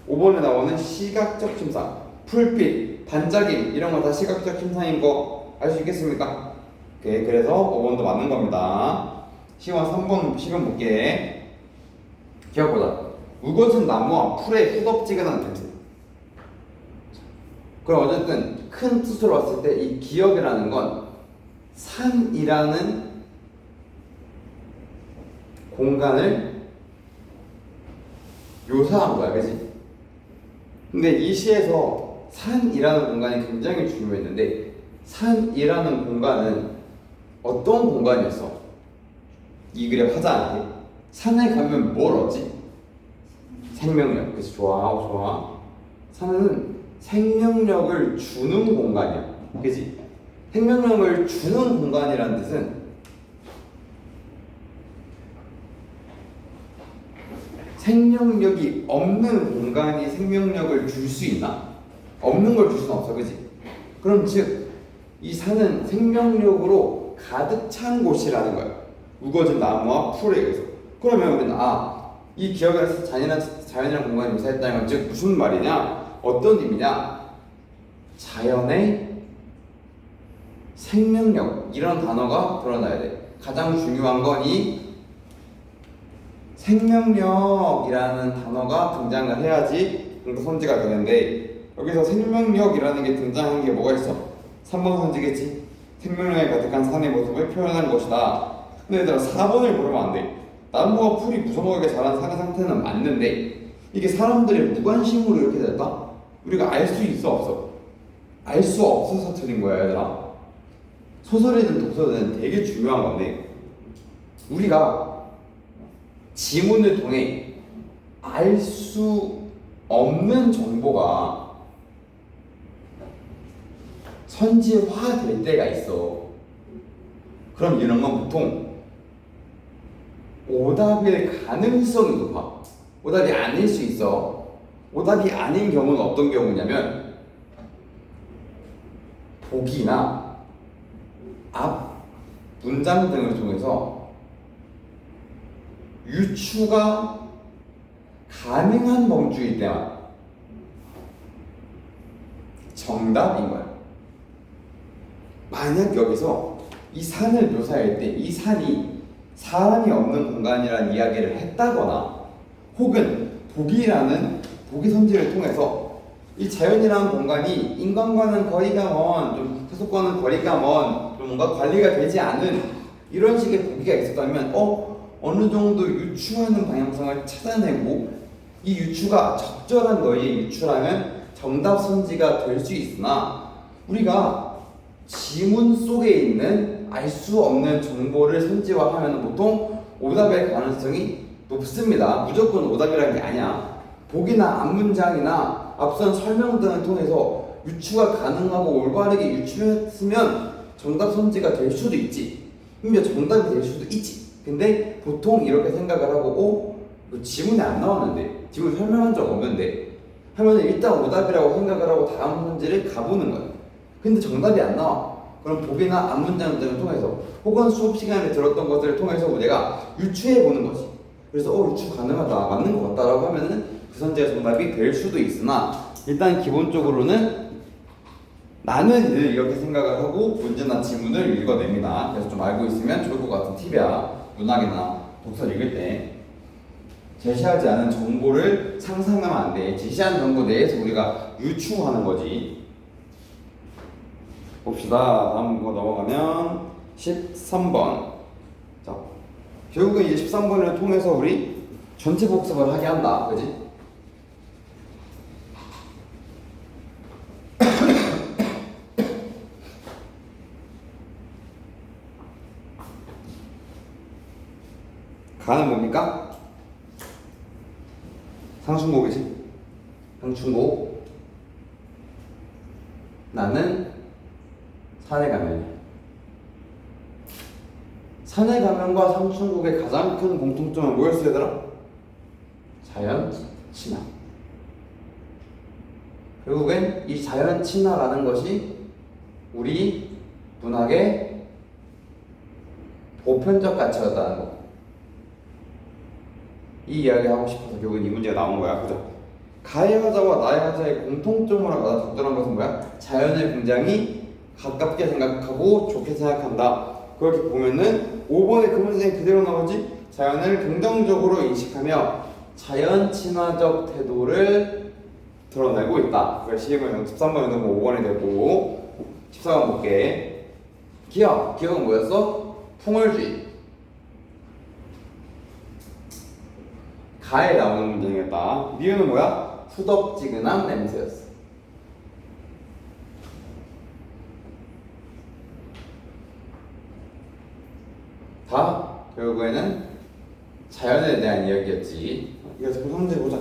5번에 나오는 시각적 침상, 풀빛, 반짝임 이런 거 다 시각적 침상인 거 알 수 있겠습니까? 오케이, 그래서 5번도 맞는 겁니다. 시원 3번 시간 볼게. 기억보다 우거진 나무와 풀의 후덥지근한 냄새. 그럼 어쨌든 큰 뜻으로 봤을 때 이 기억이라는 건 산이라는 공간을 묘사한 거야, 그지? 근데 이 시에서 산이라는 공간이 굉장히 중요했는데, 산이라는 공간은 어떤 공간이었어? 이 글에 화자한테 산에 가면 뭘 얻지? 생명력. 그래서 좋아. 산은 생명력을 주는 공간이야. 그치? 생명력을 주는 공간이라는 뜻은 생명력이 없는 공간이 생명력을 줄 수 있나? 없는 걸 줄 수는 없어. 그치? 그럼 즉 이 산은 생명력으로 가득 찬 곳이라는 거야. 우거진 나무와 풀에 의해서. 그러면 우리는 이 기억에서 자연이라는 공간을 묘사했다는 건 즉 무슨 말이냐? 어떤 의미냐? 자연의 생명력 이런 단어가 드러나야 돼. 가장 중요한 건 이 생명력이라는 단어가 등장을 해야지 그러니까 선지가 되는데, 여기서 생명력이라는 게 등장한 게 뭐가 있어? 3번 선지겠지? 생명력에 가득한 산의 모습을 표현한 것이다. 근데 얘들아 4번을 보면 안 돼. 나무와 풀이 무성하게 자란 산의 상태는 맞는데 이게 사람들의 무관심으로 이렇게 됐다? 우리가 알 수 있어 없어? 알 수 없어서 틀린 거야, 얘들아. 소설이든 독서든 되게 중요한 건데, 우리가 지문을 통해 알 수 없는 정보가 선지화될 때가 있어. 그럼 이런 건 보통 오답일 가능성이 높아. 오답이 아닐 수 있어. 오답이 아닌 경우는 어떤 경우냐면, 보기나 앞 문장 등을 통해서 유추가 가능한 범주일 때만 정답인 거야. 만약 여기서 이 산을 묘사할 때 이 산이 사람이 없는 공간이라는 이야기를 했다거나, 혹은 보기 선지를 통해서 이 자연이라는 공간이 인간과는 거리가 먼, 좀 세속과는 거리가 먼, 좀 뭔가 관리가 되지 않은 이런 식의 보기가 있었다면 어느 정도 유추하는 방향성을 찾아내고 이 유추가 적절한 너희의 유추라면 정답 선지가 될 수 있으나, 우리가 지문 속에 있는 알 수 없는 정보를 선지화하면 보통 오답의 가능성이 높습니다. 무조건 오답이라는 게 아니야. 보기나 앞문장이나 앞선 설명 등을 통해서 유추가 가능하고 올바르게 유추했으면 정답 선지가 될 수도 있지. 근데 정답이 될 수도 있지. 근데 보통 이렇게 생각을 하고 지문에 안 나왔는데, 지문 설명한 적 없는데 하면 일단 오답이라고 생각을 하고 다음 문제를 가보는 거예요. 근데 정답이 안 나와. 그럼 보기나 앞문장 문장을 통해서 혹은 수업 시간에 들었던 것들을 통해서 내가 유추해 보는 거지. 그래서 유추 가능하다, 맞는 것 같다라고 하면은 그 선지가 정답이 될 수도 있으나 일단 기본적으로는 나는 이렇게 생각을 하고 문제나 지문을 읽어냅니다. 그래서 좀 알고 있으면 좋을 것 같은 팁이야. 문학이나 독서 읽을 때 제시하지 않은 정보를 상상하면 안 돼. 제시한 정보 내에서 우리가 유추하는 거지. 봅시다. 다음 거 넘어가면 13번. 자, 결국은 이제 13번을 통해서 우리 전체 복습을 하게 한다. 그지? 가는 뭡니까? 상충곡이지? 상충곡. 나는 산에 가면. 산에 가면과 상충곡의 가장 큰 공통점은 뭐였어 얘들아? 자연 친화. 결국엔 이 자연 친화라는 것이 우리 문학의 보편적 가치였다는 거. 이 이야기 하고 싶어서 결국은 이 문제가 나온 거야. 그죠? 가의 화자와 나의 화자의 공통점으로 가장 적절한 것은 뭐야? 자연을 굉장히 가깝게 생각하고 좋게 생각한다. 그렇게 보면은 5번의 그 문장이 그대로 나오지? 자연을 긍정적으로 인식하며 자연 친화적 태도를 드러내고 있다. 그래서 13번 연습은 5번이 되고 14번 볼게. 기억은 뭐였어? 풍월주의. 가에 나오는 문장이었다. 미유는 뭐야? 후덥지근한 냄새였어. 다 결국에는 자연에 대한 이야기였지. 그래서 그 문제 보자.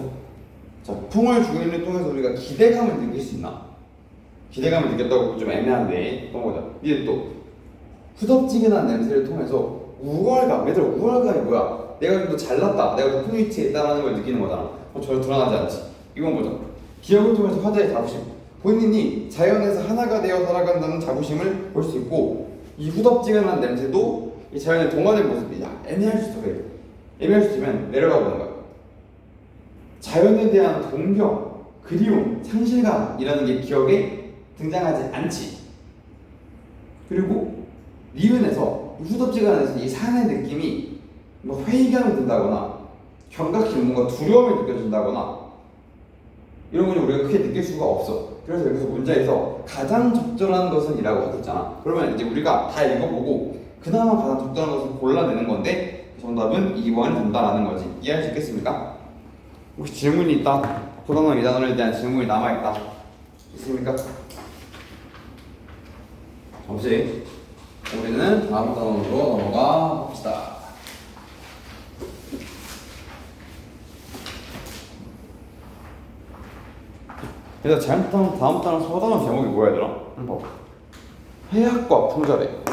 자, 풍월주의를 통해서 우리가 기대감을 느낄 수 있나? 기대감을 느꼈다고 좀 애매한데 또 보자. 미유 또 후덥지근한 냄새를 통해서 우월감. 얘들아, 우월감이 뭐야? 내가 좀 더 잘났다, 내가 더 큰 위치에 있다라는 걸 느끼는 거잖아. 전혀 드러나지 않지. 이건 보자. 기억을 통해서 화자의 자부심. 본인이 자연에서 하나가 되어 살아간다는 자부심을 볼 수 있고, 이 후덥지근한 냄새도 이 자연의 동화된 모습이 애매할 수 있어. 그래. 애매할 수 있으면 내려가 보는 거야. 자연에 대한 동경, 그리움, 상실감이라는 게 기억에 등장하지 않지. 그리고 리은에서 후덥지근한 이 산의 느낌이 뭐 회의감이 든다거나 경각심, 뭔가 두려움이 느껴진다거나 이런 걸 우리가 크게 느낄 수가 없어. 그래서 여기서 문제에서 가장 적절한 것은 이라고 했잖아. 그러면 이제 우리가 다 읽어보고 그나마 가장 적절한 것을 골라내는 건데 정답은 2번이 된다라는 거지. 이해할 수 있겠습니까? 혹시 질문이 있다? 고단원 이 단어에 대한 질문이 남아있다. 있습니까? 없이 우리는 다음 단원으로 넘어가 봅시다. 일단 잘못하면 다음 단원 서단원 제목이 뭐야 얘들아? 한번 봐봐. 해학과 풍자래.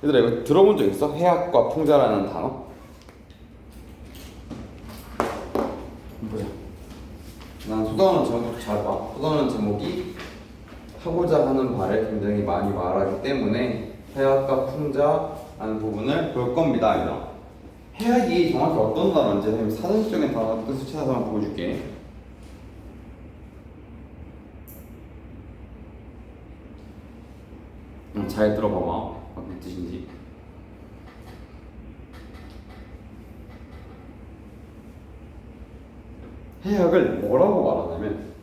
얘들아 이거 들어본 적 있어? 해학과 풍자라는 단어? 보자. 난 서단원 제목 잘 봐. 서단원 제목이 하고자 하는 바를 굉장히 많이 말하기 때문에 해학과 풍자라는 부분을 볼 겁니다. 얘들아. 해학이 정확히 어떤 단어인지 선생님 사전적인 단어 뜻을 찾아서 한번 보여줄게. 잘 들어봐봐. 어떤 뜻인지. 해학을 뭐라고 말하냐면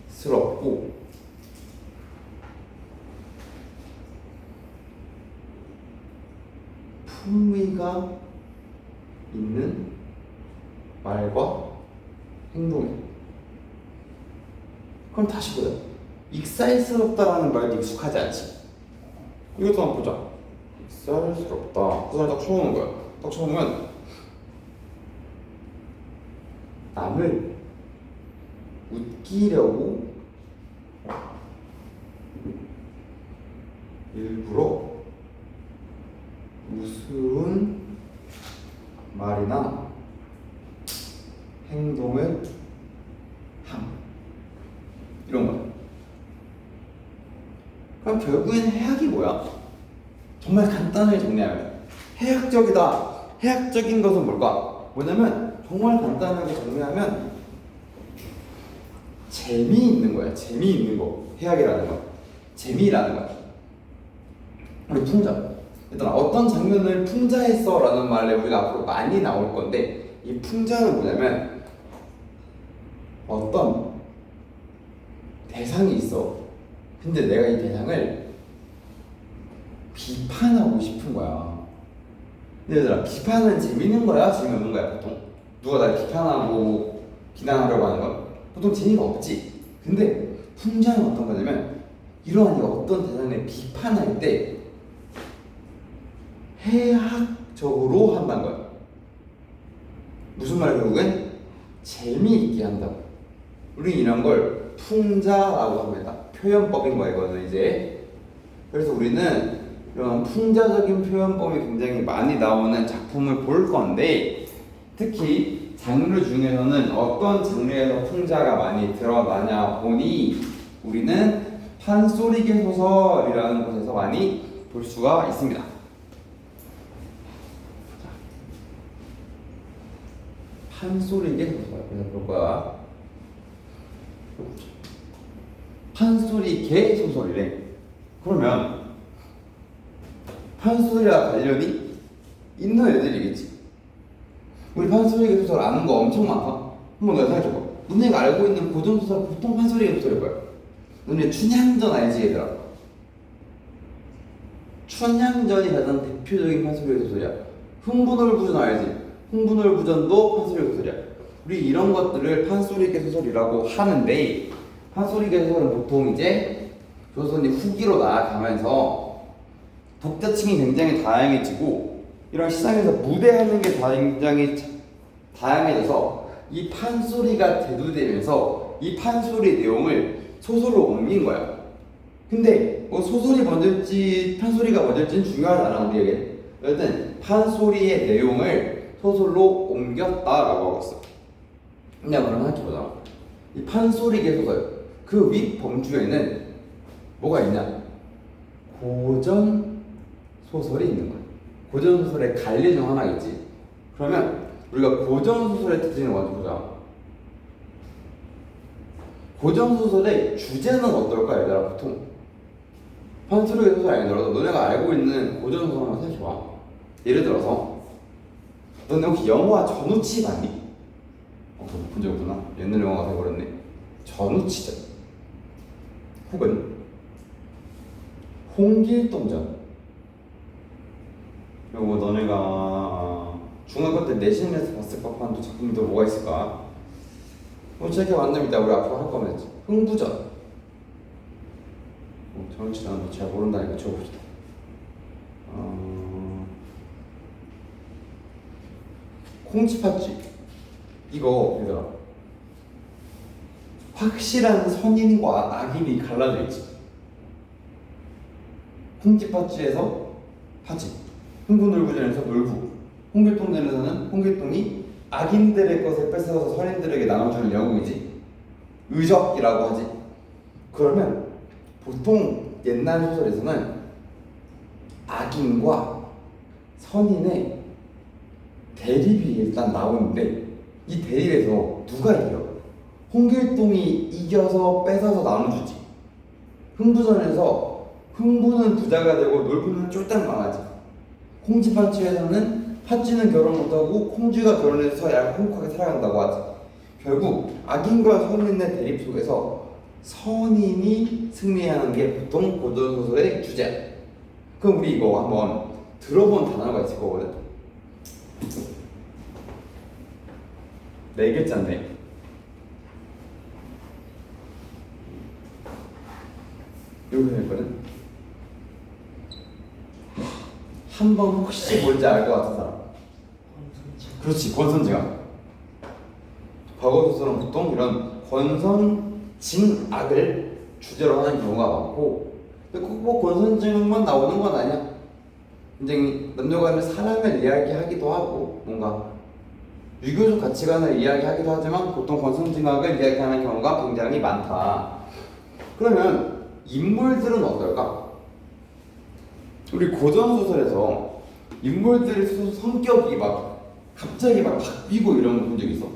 익살스럽고 품위가 있는 말과 행동이야. 그럼 다시 보자. 익살스럽다라는 말도 익숙하지 않지. 이것도 한번 보자. 익살스럽다. 그 딱 쳐놓는 거야. 딱 쳐놓으면 남을 웃기려고 일부러 웃으로 말이나 행동을 함 이런 거야. 그럼 결국엔 해악이 뭐야? 정말 간단하게 정리하면 해악적이다. 해악적인 것은 뭘까? 뭐냐면 정말 간단하게 정리하면 재미있는 거야. 재미있는 거. 해악이라는 거. 재미라는 거야. 우리 풍자. 일단 어떤 장면을 풍자했어 라는 말에 우리가 앞으로 많이 나올 건데 이 풍자는 뭐냐면 어떤 대상이 있어. 근데 내가 이 대상을 비판하고 싶은 거야. 근데 얘들아, 비판은 재밌는 거야? 재미없는 거야 보통? 누가 날 비판하고 비난하려고 하는 건 보통 재미가 없지. 근데 풍자는 어떤 거냐면 이러한 어떤 대상을 비판할 때 해학적으로 한다는 거야. 무슨 말이야? 결국엔 재미있게 한다고. 우리 이런 걸 풍자라고 합니다. 표현법인 거야 이거는 이제. 그래서 우리는 이런 풍자적인 표현법이 굉장히 많이 나오는 작품을 볼 건데 특히 장르 중에서는 어떤 장르에서 풍자가 많이 드러나냐 보니 우리는 판소리계 소설이라는 곳에서 많이 볼 수가 있습니다. 판소리계 소설 그래서 볼 거야. 판소리계 소설이래. 그러면 판소리와 관련이 있는 애들이겠지. 우리 판소리계 소설 아는 거 엄청 많아. 한번 내가 생각해봐. 너네가 알고 있는 고전소설 보통 판소리계 소설일 거야. 너네 춘향전 알지 얘들아? 춘향전이 가장 대표적인 판소리계 소설이야. 흥부놀부전 알지? 흥부놀부전도 판소리계 소설이야. 우리 이런 것들을 판소리계 소설이라고 하는데 판소리계 소설은 보통 이제 조선이 후기로 나아가면서 독자층이 굉장히 다양해지고 이런 시장에서 무대하는 게 굉장히 다양해져서 이 판소리가 대두되면서 이 판소리 내용을 소설로 옮긴 거야. 근데 뭐 소설이 먼저일지 판소리가 먼저일지는 중요하지 않아 우리에게. 여튼 판소리의 내용을 소설로 옮겼다라고 하고 있어. 그냥 그럼 하나 보자. 이 판소리계 소설 그 윗 범주에는 뭐가 있냐? 고전 소설이 있는 거야. 고전 소설의 갈래 중 하나 있지. 그러면 우리가 고전 소설의 특징을 먼저 보자. 고전 소설의 주제는 어떨까 얘들아? 보통 판소리계 소설 아니더라도 너네가 알고 있는 고전 소설 한번 생각해봐. 예를 들어서 너네 혹시 영화 전우치 봤니? 그거 본 적 없구나. 옛날 영화가 돼버렸네. 전우치전 혹은 홍길동전. 그리고 너네가 중학교 때 내신에서 봤을 법한 또 작품들 뭐가 있을까? 저렇게 만듭니다. 우리 앞으로 할 거면 흥부전. 전우치전 잘 모른다니까 적어봅시다. 콩쥐팥쥐. 이거 얘들아 확실한 선인과 악인이 갈라져 있지. 콩쥐팥쥐에서 팥쥐, 흥부놀부전에서 놀부, 홍길동전에서는 홍길동이 악인들의 것을 뺏어서 선인들에게 나눠주는 영웅이지. 의적이라고 하지. 그러면 보통 옛날 소설에서는 악인과 선인의 대립이 일단 나오는데 이 대립에서 누가 이겨? 홍길동이 이겨서 뺏어서 나눠주지. 흥부전에서 흥부는 부자가 되고 놀부는 쫄딱 망하지. 콩쥐팥쥐에서는 팥쥐는 결혼 못하고 콩쥐가 결혼해서 약 행복하게 살아간다고 하지. 결국 악인과 선인의 대립 속에서 선인이 승리하는 게 보통 고전소설의 주제야. 그럼 우리 이거 한번 들어본 단어가 있을 거거든. 네 글자인데 여기 있거든. 한번 혹시 뭔지 알 것 같은 사람? 그렇지, 권선징악. 과거 소설은 보통 이런 권선징악을 주제로 하는 경우가 많고, 근데 꼭 권선징악만 나오는 건 아니야. 굉장히 남녀간의 사랑을 이야기하기도 하고 뭔가 유교적 가치관을 이야기하기도 하지만 보통 권선징악을 이야기하는 경우가 굉장히 많다. 그러면 인물들은 어떨까? 우리 고전소설에서 인물들의 성격이 막 갑자기 막 바뀌고 이런 거 본 적 있어?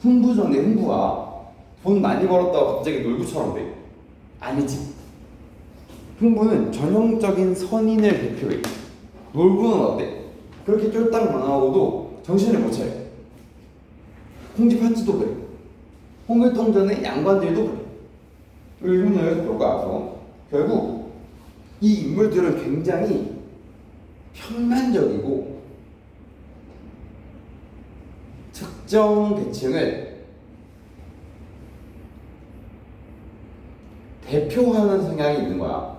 흥부전에 흥부가 돈 많이 벌었다고 갑자기 놀부처럼 돼. 아니지. 흥부는 전형적인 선인을 대표해. 놀부는 어때? 그렇게 쫄딱 망하고도 정신을 못 차려. 홍지파치도 그래. 홍길동전의 양관들도 그래. 요즘은 여기서 볼 거야. 결국 이 인물들은 굉장히 평면적이고 특정 계층을 대표하는 성향이 있는 거야.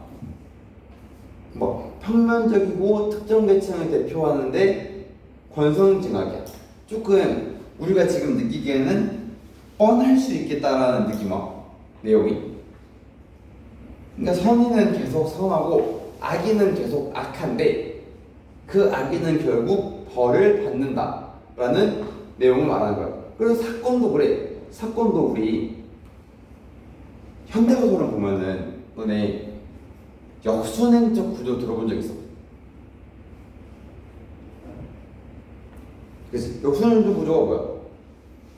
뭐 평면적이고 특정 계층을 대표하는데 권선징악이야. 조금 우리가 지금 느끼기에는 뻔할 수 있겠다라는 느낌이야. 내용이. 그러니까 선인은 계속 선하고 악인은 계속 악한데 그 악인은 결국 벌을 받는다라는 내용을 말하는 거야. 그래서 사건도 그래. 사건도 우리 현대소설을 보면은 너네 역순행적 구조 들어본 적 있어? 그치? 역순행적 구조가 뭐야?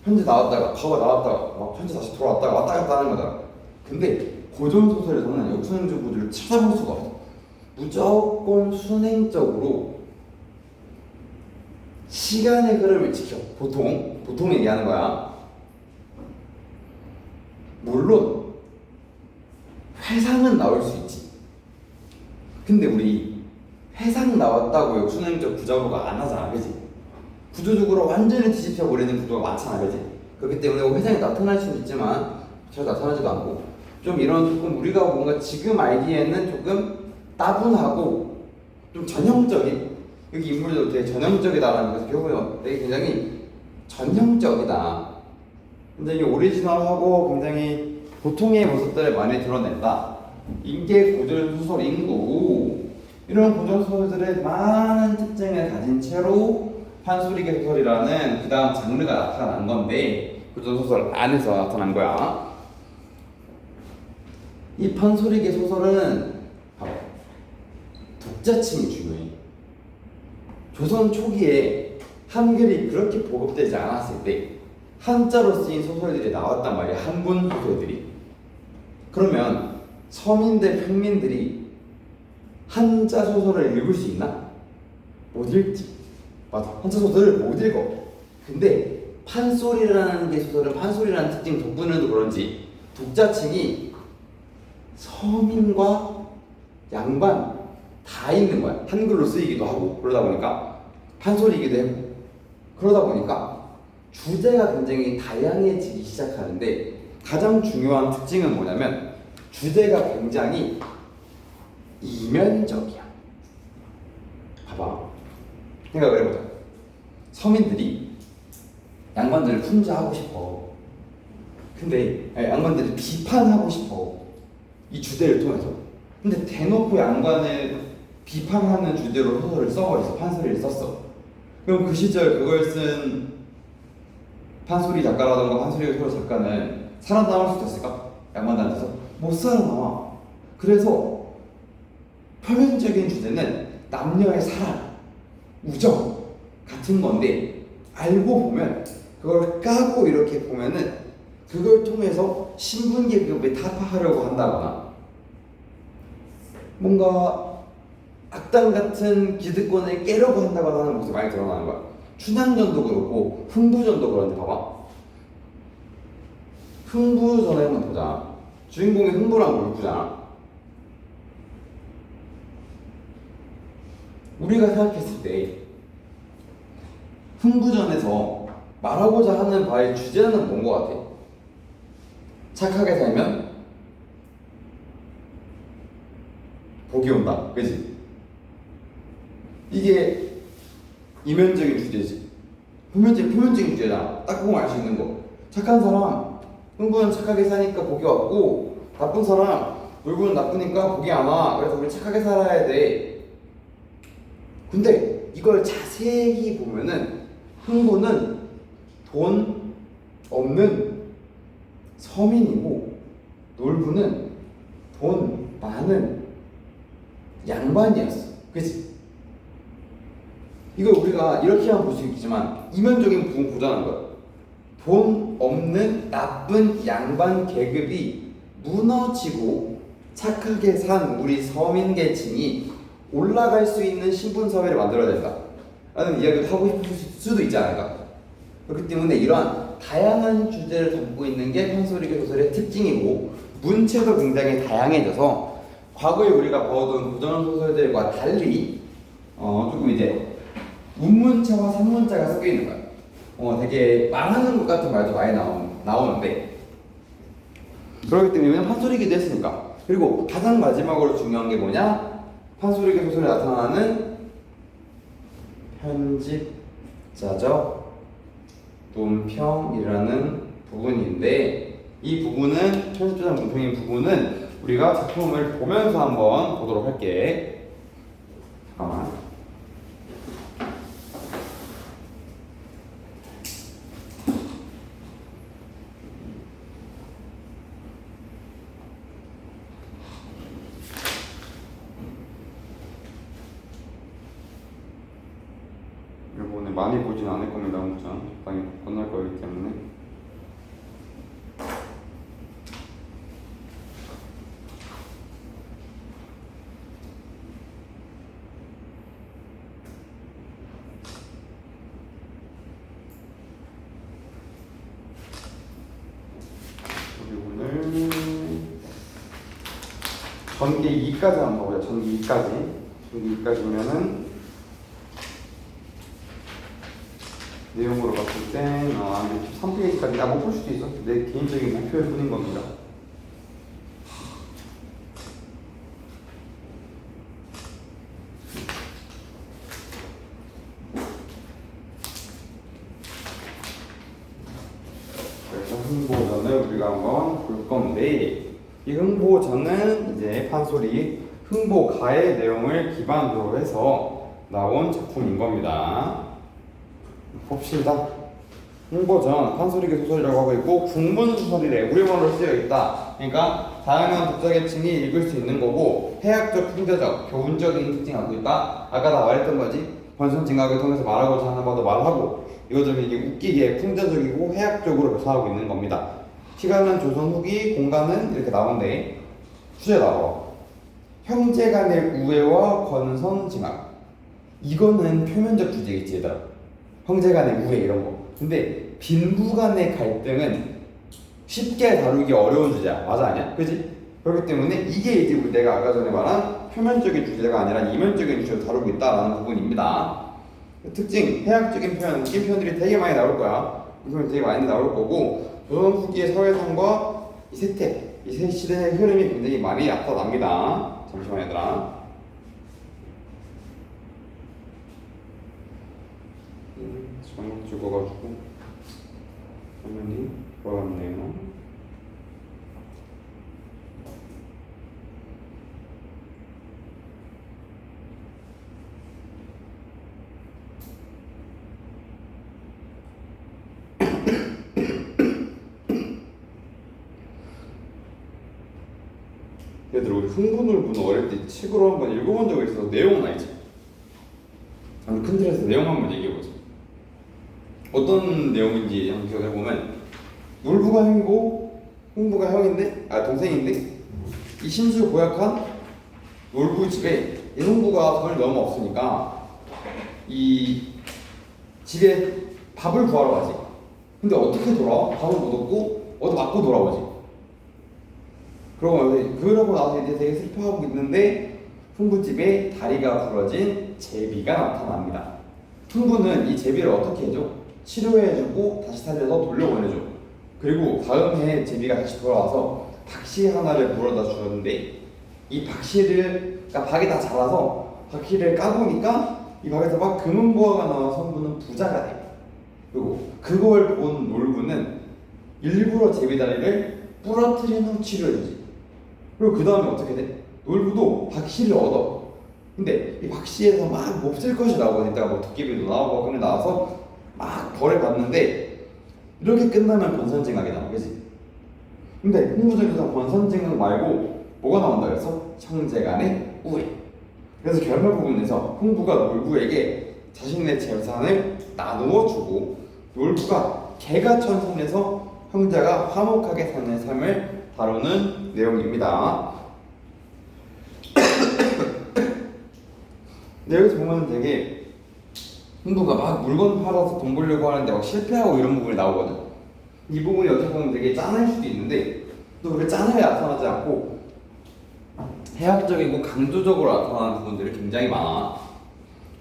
현재 나왔다가 과거 나왔다가 막 현재 다시 돌아왔다가 왔다 갔다 하는 거잖아. 근데 고전소설에서는 역순행적 구조를 찾아볼 수가 없어. 무조건 순행적으로 시간의 흐름을 지켜. 보통 얘기하는 거야. 물론 회상은 나올 수 있지. 근데 우리 회상 나왔다고 역순행적 부작용가 안 하잖아, 그지? 구조적으로 완전히 뒤집혀 버리는 구조가 많잖아, 그지? 그렇기 때문에 회상이 나타날 수는 있지만 잘 나타나지도 않고 좀 이런 조금 우리가 뭔가 지금 알기에는 조금 따분하고 좀 전형적인, 여기 인물도 되게 전형적이다라는 것을 배우면 되게 굉장히 전형적이다. 굉장히 오리지널하고 굉장히 보통의 모습들을 많이 드러낸다. 이게 고전소설 인구. 이런 고전소설들의 많은 특징을 가진 채로 판소리계 소설이라는 그 다음 장르가 나타난 건데 고전소설 안에서 나타난 거야. 이 판소리계 소설은 독자층이 중요해. 조선 초기에 한글이 그렇게 보급되지 않았을 때 한자로 쓰인 소설들이 나왔단 말이야. 한문 소설들이. 그러면 서민들, 평민들이 한자 소설을 읽을 수 있나? 못 읽지. 맞아. 한자 소설을 못 읽어. 근데 판소리라는 게 소설은 판소리라는 특징 덕분에도 그런지 독자층이 서민과 양반 다 있는 거야. 한글로 쓰이기도 하고 그러다 보니까 판소리이기도 하고 그러다 보니까 주제가 굉장히 다양해지기 시작하는데 가장 중요한 특징은 뭐냐면 주제가 굉장히 이면적이야. 봐봐. 생각을 해보자. 서민들이 양반들을 풍자하고 싶어. 근데 양반들이 비판하고 싶어. 이 주제를 통해서. 근데 대놓고 양반을 비판하는 주제로 소설을 써버렸어. 판소리를 썼어. 그럼 그 시절 그걸 쓴 판소리 작가라던가 판소리 소설 작가는 살아남을 수 있었을까? 양반들한테서? 못 살아남아. 그래서 표면적인 주제는 남녀의 사랑, 우정 같은 건데 알고 보면 그걸 까고 이렇게 보면은 그걸 통해서 신분계급에 타파하려고 한다거나 뭔가 악당 같은 기득권을 깨려고 한다거나 하는 모습이 많이 드러나는 거야. 춘향전도 그렇고 흥부전도 그런데 봐봐. 흥부전에 한번 보자. 주인공이 흥부랑 놀부잖아. 우리가 생각했을 때 흥부전에서 말하고자 하는 바의 주제는 뭔 것 같아? 착하게 살면 복이 온다. 그치? 이게 이면적인 주제지. 표면적인 주제잖아. 딱 보면 알 수 있는 거. 착한 사람, 흥부는 착하게 사니까 복이 왔고, 나쁜 사람, 놀부는 나쁘니까 복이 안 와. 그래서 우리 착하게 살아야 돼. 근데 이걸 자세히 보면은 흥부는 돈 없는 서민이고 놀부는 돈 많은 양반이었어. 그치? 이걸 우리가 이렇게만 볼 수 있지만 이면적인 부분 보자는 거야. 돈 없는 나쁜 양반 계급이 무너지고 착하게 산 우리 서민 계층이 올라갈 수 있는 신분 사회를 만들어야 된다 라는 이야기를 하고 싶을 수도 있지 않을까. 그렇기 때문에 이러한 다양한 주제를 담고 있는 게 판소리계 소설의 특징이고 문체도 굉장히 다양해져서 과거에 우리가 봐오던 고전 소설들과 달리 조금 이제 운문자와 산문자가 섞여 있는 거야. 되게 말하는 것 같은 말도 많이 나오는데 그렇기 때문에 왜냐면 판소리기도 했으니까. 그리고 가장 마지막으로 중요한 게 뭐냐? 판소리계 소설에 나타나는 편집자적 논평이라는 부분인데 이 부분은 편집자적 논평인 부분은 우리가 작품을 보면서 한번 보도록 할게. 잠깐만. 오늘 많이 보진 않을 겁니다. 엄청 적당히 건널 거기 때문에. 오늘 전기 2까지 한번 보자. 전기 2까지면은 내용으로 봤을 땐 3페이지까지 나 못 볼 수도 있어. 내 개인적인 목표일 뿐인 겁니다. 그래서 흥보전을 우리가 한번 볼 건데 이 흥보전은 이제 판소리 흥보가의 내용을 기반으로 해서 나온 작품인 겁니다. 봅시다. 흥보전 판소리계 소설이라고 하고 있고 국문소설이래. 우리말로 쓰여 있다. 그러니까 다양한 독자계층이 읽을 수 있는 거고 해학적, 풍자적, 교훈적인 특징을 갖고 있다. 아까 다 말했던 거지. 권선징악을 통해서 말하고자 하는 바도 말하고 이것저것 이게 웃기게 풍자적이고 해학적으로 묘사하고 있는 겁니다. 시간은 조선 후기, 공간은 이렇게 나온대. 주제 나와. 형제간의 우애와 권선징악. 이거는 표면적 주제겠지 얘들아. 형제간의 우애 이런 거. 근데 빈부간의 갈등은 쉽게 다루기 어려운 주제야. 맞아 아니야? 그지? 그렇기 때문에 이게 이제 내가 아까 전에 말한 표면적인 주제가 아니라 이면적인 주제를 다루고 있다라는 부분입니다. 특징, 해학적인 표현, 웃긴 표현들이 되게 많이 나올 거야. 이 표현 되게 많이 나올 거고 조선 후기의 사회상과 이 세태, 이 세 시대의 흐름이 굉장히 많이 나타납니다. 잠시만 얘들아. 잘못 찍어가지고 화면이 돌아갔네요. 얘들 우리 흥분울분 어릴 때 책으로 한번 읽어본 적이 있어서 내용은 알지? 큰 틀에서 내용 한번 얘기해보자. 어떤 내용인지 한번 기억해보면 놀부가 형이고 흥부가 형인데 동생인데 이 신수 고약한 놀부 집에 이 흥부가 돈이 너무 없으니까 이 집에 밥을 구하러 가지. 근데 어떻게 돌아와? 밥을 못 얻고 얻어 맞고 돌아오지. 그러고 나서 이제 되게 슬퍼하고 있는데 흥부집에 다리가 부러진 제비가 나타납니다. 흥부는 이 제비를 어떻게 해줘? 치료해주고 다시 살려서 돌려보내줘. 그리고 다음 해에 제비가 다시 돌아와서 박씨 하나를 물어다 주었는데 이 박씨를 그러니까 박이 다 자라서 박씨를 까보니까 이 박에서 막 금은보화가 나와서 흥부는 부자가 돼. 그리고 그걸 본 놀부는 일부러 제비다리를 부러뜨린 후 치료해주지. 그리고 그 다음에 어떻게 돼? 놀부도 박씨를 얻어. 근데 이 박씨에서 막 몹쓸 것이 나오거든. 이따가 뭐 도깨비도 나오고 그런 게 나와서 막 벌을 받는데 이렇게 끝나면 권선징악이잖아, 그지? 근데 홍보전에서 권선징악 말고 뭐가 나온다 그랬어? 형제간의 우애. 그래서 결말 부분에서 흥부가 놀부에게 자신의 재산을 나누어 주고 놀부가 개가천선에서 형제가 화목하게 사는 삶을 다루는 내용입니다. 근데 여기서 보면 되게 흥부가 막 물건 팔아서 돈 벌려고 하는데 막 실패하고 이런 부분이 나오거든. 이 부분이 어떻게 보면 되게 짠할 수도 있는데 또 그렇게 짠하게 나타나지 않고 해학적이고 강조적으로 나타나는 부분들이 굉장히 많아.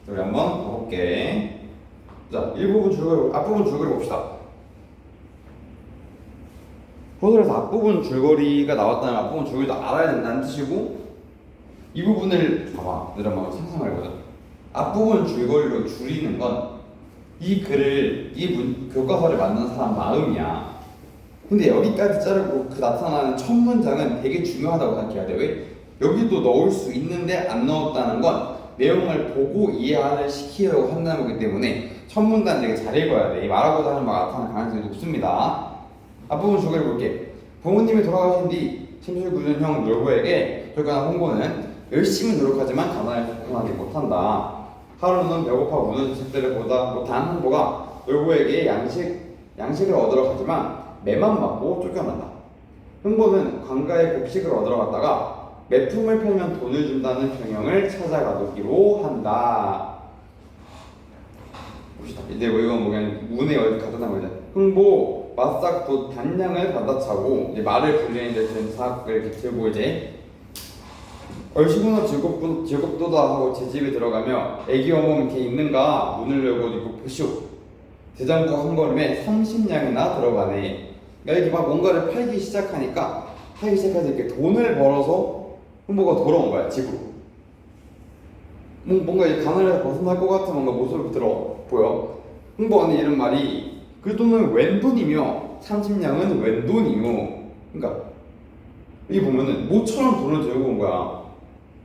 우리 한번 봐볼게. 자, 앞부분 줄거리 봅시다. 소설에서 앞부분 줄거리가 나왔다면 앞부분 줄거리도 알아야 된다는 뜻이고, 이 부분을 봐봐. 얘들아 한번 상상해보자. 앞부분 줄거리로 줄이는 건 이 글을, 교과서를 만든 사람 마음이야. 근데 여기까지 자르고 그 나타나는 첫 문장은 되게 중요하다고 생각해야 돼. 왜? 여기도 넣을 수 있는데 안 넣었다는 건 내용을 보고 이해를 시키려고 한다는 거기 때문에 첫 문단 되게 잘 읽어야 돼. 말하고자 하는 바가 나타날 가능성이 높습니다. 앞부분 줄거리 볼게. 부모님이 돌아가신 뒤 심술궂은 형 놀부에게 쫓겨난 홍보는 열심히 노력하지만 가난에 접근하지 못한다. 하루는 배고파 우는 집들을 보다 못한 홍보가 놀부에게 양식을 얻으러 가지만 매만 맞고 쫓겨난다. 흥보는 관가에 곡식을 얻으러 갔다가 매품을 팔면 돈을 준다는 경영을 찾아가기로 한다. 봅시다. 이제 뭐 이건 뭐냐면 운에 어디 갖다 놓은 거죠. 흥보 맞싹 도 단량을 받아차고 이제 말을 불리는 데 사학을 이렇게 들고 이제 얼씨구나 즐겁도다 하고 제 집에 들어가며 애기 어머니 걔 있는가 문을 열고 이거 보시오. 대장부 한 걸음에 30냥이나 들어가네. 그러니까 이렇게 막 뭔가를 팔기 시작하니까 이렇게 돈을 벌어서 흥보가 돌아온 거야, 집으로. 뭔가 이제 가난에서 벗어날 것 같은 뭔가 모습을 보여. 흥보 안에 이런 말이 그 돈은 웬 돈이며 30냥은 웬 돈이요. 그러니까 이게 보면은 모처럼 돈을 들고 온 거야.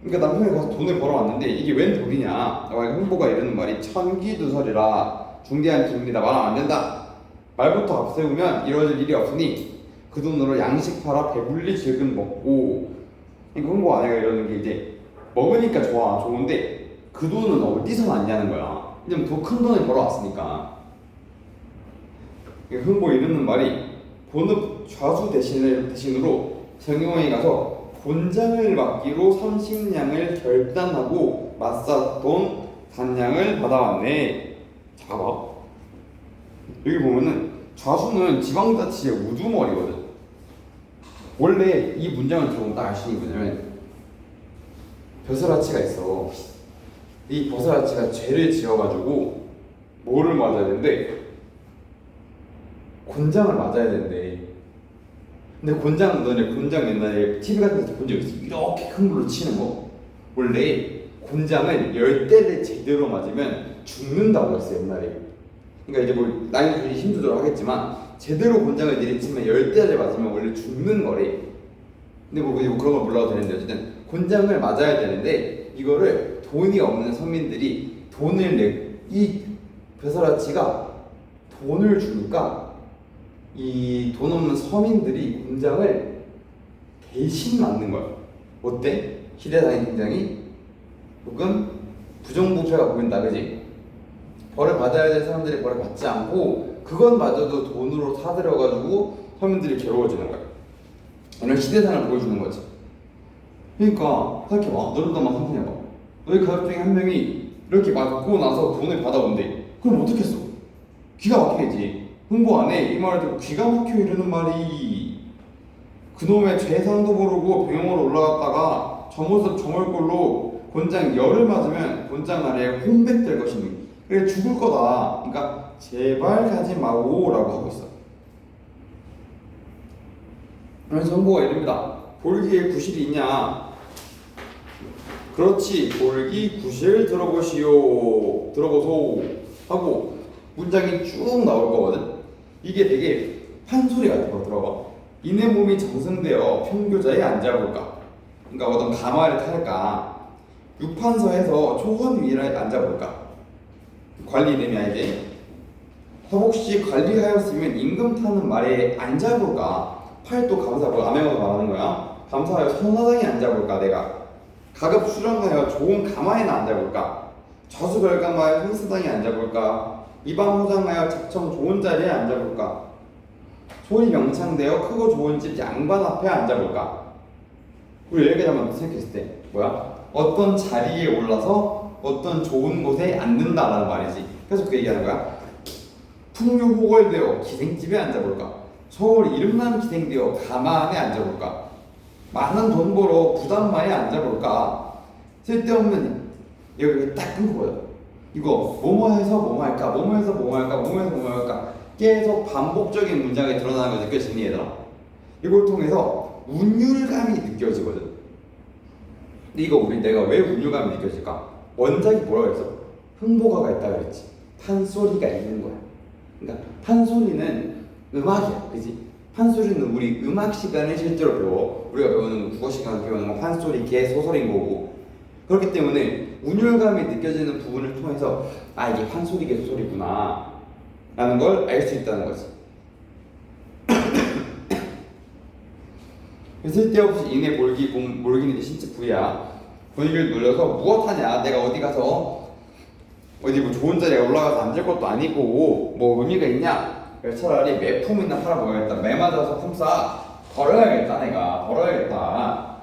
그러니까 남편이 가서 돈을 벌어왔는데 이게 웬 돈이냐. 흥보가 이러는 말이 천기두설이라 중대한 기밀이다. 말하면 안 된다. 말부터 앞세우면 이루어질 일이 없으니 그 돈으로 양식 팔아 배불리 즐금 먹고. 그러니까 흥보 아내가 이러는 게 이제 먹으니까 좋은데 그 돈은 어디서 났냐는 거야. 왜냐면 더 큰 돈을 벌어왔으니까. 흥보 이러는 말이 본업 좌수 대신으로 정용원이 가서 곤장을 맡기로 30냥을 결단하고 맞사돈 단량을 받아왔네. 자, 봐봐. 여기 보면은 좌수는 지방자치의 우두머리거든. 원래 이 문장을 들어보면 딱 알 수 있는 게 뭐냐면 벼슬아치가 있어. 이 벼슬아치가 죄를 지어가지고 뭐를 맞아야 된대? 곤장을 맞아야 된대. 근데 곤장 옛날에 TV 같은 데서 본 적 있어. 이렇게 큰 걸로 치는 거. 원래 곤장을 10대를 제대로 맞으면 죽는다고 했어, 옛날에. 그러니까 이제 뭐 나이 들이 힘들도록 하겠지만 제대로 곤장을 내리치면 10대를 맞으면 원래 죽는 거래. 근데 뭐 그런 걸 몰라도 되는데 어쨌든 곤장을 맞아야 되는데 이거를 돈이 없는 서민들이 이 벼슬아치가 돈을 주니까 이 돈 없는 서민들이 곤장을 대신 맞는 거야. 어때? 희대당이 굉장히 조금 부정부패가 보인다, 그지? 벌을 받아야 될 사람들이 벌을 받지 않고 그건 마저도 돈으로 사들여가지고 서민들이 괴로워지는 거야. 오늘 시대상을 보여주는 거지. 그러니까 생각해봐. 너희도 한번 상상해봐. 너희 가족 중에 한 명이 이렇게 맞고 나서 돈을 받아온대. 그럼 어떻겠어? 기가 막히겠지. 흥보 안에 이 말을 듣고 귀가 막혀 이러는 말이 그놈의 죄상도 모르고 병영으로 올라갔다가 저 모습 저멀 꼴로 곤장 열을 맞으면 곤장 아래에 홍백될 것이니 그래 죽을 거다. 그러니까 제발 가지 마오 라고 하고 있어. 그래서 흥보가 이릅니다. 볼기에 구실이 있냐? 그렇지, 볼기 구실 들어보소 하고 문장이 쭉 나올 거거든. 이게 되게 판소리 같은 거 들어봐. 이내 몸이 정승되어 평교자에 앉아볼까. 그러니까 어떤 가마를 탈까. 육판서에서 초원 위에 앉아볼까. 관리 이름이야 이게. 혹시 관리하였으면 임금 타는 말에 앉아볼까? 팔도 감사하고 암행어도 말하는 거야. 감사하여 선하당에 앉아볼까? 내가 가급 수령하여 좋은 가마에나 앉아볼까? 저수결감하여 행사당에 앉아볼까? 이방호장하여 작청 좋은 자리에 앉아볼까? 소리 명창되어 크고 좋은 집 양반 앞에 앉아볼까? 우리 이렇게 한번 생각했을 때 뭐야? 어떤 자리에 올라서 어떤 좋은 곳에 앉는다라는 말이지. 그래서 그 얘기하는 거야. 풍류호걸되어 기생집에 앉아볼까? 서울 이름난 기생되어 가마안에 앉아볼까? 많은 돈 벌어 부담만에 앉아볼까? 쓸데없는 여기 딱 끊고 보여. 이거 뭐뭐해서 뭐뭐할까? 뭐뭐해서 뭐뭐할까? 뭐뭐해서 뭐뭐할까? 계속 반복적인 문장이 드러나는 거 느껴지니 얘들아? 이걸 통해서 운율감이 느껴지거든. 근데 이거 내가 왜 운율감이 느껴질까? 원작이 뭐라고 했어? 흥보가가 있다 그랬지. 판소리가 있는 거야. 그러니까 판소리는 음악이야, 그지? 판소리는 우리 음악 시간에 실제로 배워. 우리가 배우는 국어 시간 배우는 건 판소리, 개, 소설인 거고. 그렇기 때문에 운율감이 느껴지는 부분을 통해서 아 이게 판소리, 개, 소설이구나 라는 걸 알 수 있다는 거지. 쓸데없이 인해 몰기는 신체 부위야. 분위기를 눌려서 무엇하냐? 내가 어디 가서 어디 뭐 좋은 자리에 올라가서 앉을 것도 아니고 뭐 의미가 있냐? 차라리 매품이나 팔아먹어야겠다. 매 맞아서 품삯 벌어야겠다. 내가 벌어야겠다.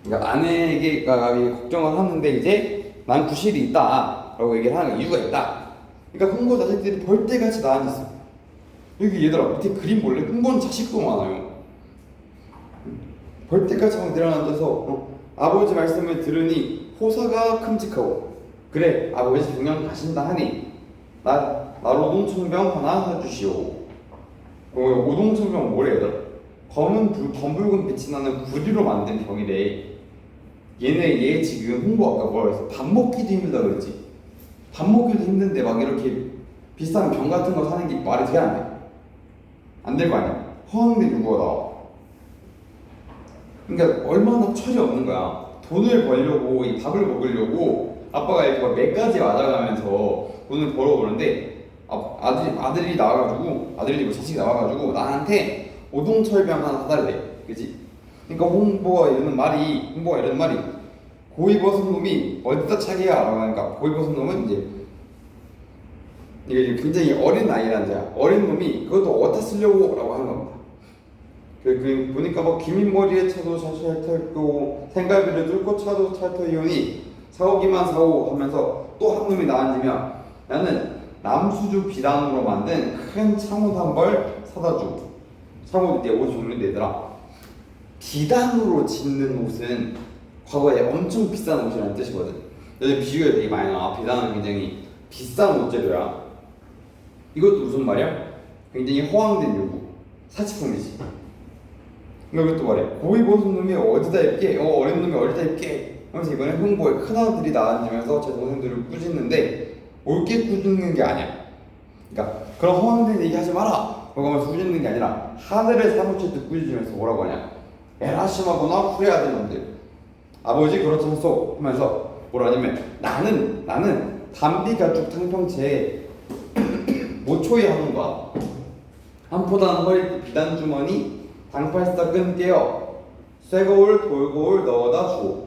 그러니까 아내가 걱정을 하는데 이제 난 구실이 있다 라고 얘기를 하는 이유가 있다. 그러니까 흥보 자식들이 벌떼같이 나앉았어. 여기 얘들아 밑에 그림 볼래? 흥보는 자식도 많아요. 벌떼같이 막 내려앉아서 아버지 말씀을 들으니 호사가 큼직하고 그래 아버지 중년 가신다 하니 나 오동청병 하나 사주시오. 오동청병은 뭐래 얘들아? 검붉은 빛이 나는 구리로 만든 병이래. 얘 지금 홍보 아까 뭐라 그랬어? 밥 먹기도 힘들다 그랬지? 밥 먹기도 힘든데 막 이렇게 비싼 병 같은 거 사는 게 말이 돼 안 돼? 안 될 거 아니야? 허황된 요구가 나와. 그러니까 얼마나 철이 없는 거야. 돈을 벌려고 이 밥을 먹으려고 아빠가 이렇게 몇 가지 맞아가면서 돈을 벌어오는데 아들이 나와가지고 아들이 자식이 나와가지고 나한테 오동철병 하나 사달래, 그지? 그러니까 홍보가 이러는 말이 고이벗은 놈이 어디다 차게야라고 하니까 고이벗은 놈은 이게 굉장히 어린 아이라는 자야. 어린 놈이 그것도 어디다 쓰려고라고 하는 겁니다. 그 보니까 뭐 기민머리에 차도 잘 털고 생갈비를 뚫고 차도 잘 터이오니 사오기만 사오 하면서 또 한 놈이 나앉으면 나는 남수주 비단으로 만든 큰 창옷 한 벌 사다 주고. 창옷 이제 옷 종류되더라. 비단으로 짓는 옷은 과거에 엄청 비싼 옷이라는 뜻이거든. 요즘 비유가 되게 많이 나와. 비단은 굉장히 비싼 옷재료야. 이것도 무슨 말이야? 굉장히 허황된 요구, 사치품이지. 이것도 말해. 고이 벗은 놈이 어디다 입게? 어린 놈이 어디다 입게? 하면서 이번에 흥보에 큰아들이 나앉으면서 제 동생들을 꾸짖는데 옳게 꾸짖는 게 아니야. 그러니까 그런 허황된 얘기 하지 마라 라고 하면서 꾸짖는 게 아니라 하늘을 사무치듯 꾸짖으면서 뭐라고 하냐? 에라 심하구나 후회하는 놈들. 아버지 그렇지 않소 하면서 뭐라 하냐면 나는 담비 가죽 탕평채에 모초이 하는 거야. 한포단 허리 비단 주머니 당팔사 끈 떼어 쇠거울 돌거울 넣어다 주오.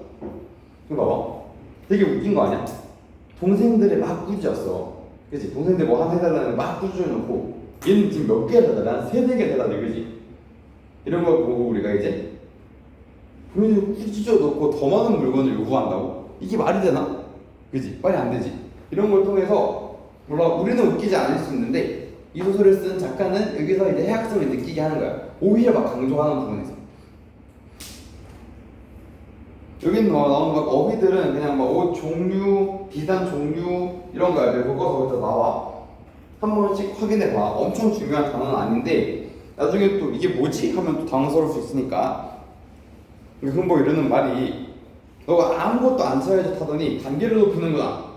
이거 봐봐. 되게 웃긴 거 아니야? 동생들이 막 꾸짖었어. 그치? 동생들 뭐 한 해달라는 막 꾸짖어놓고 얘는 지금 몇 개 해달라? 난 3-4개 해달라. 그치? 이런 거 보고 우리가 이제 본인이 꾸짖어놓고 더 많은 물건을 요구한다고? 이게 말이 되나? 그치? 말이 안 되지. 이런 걸 통해서 물론 우리는 웃기지 않을 수 있는데 이 소설을 쓴 작가는 여기서 이제 해학성을 느끼게 하는 거야. 오히려 막 강조하는 부분에서. 여기 나오는 막 어휘들은 그냥 막 옷 종류, 비단 종류 이런 거야. 그거서 거기서 나와. 한 번씩 확인해 봐. 엄청 중요한 단어는 아닌데 나중에 또 이게 뭐지? 하면 또 당황스러울 수 있으니까. 흥보 이러는 말이 너가 아무것도 안 써야지 타더니 단계를 높이는구나.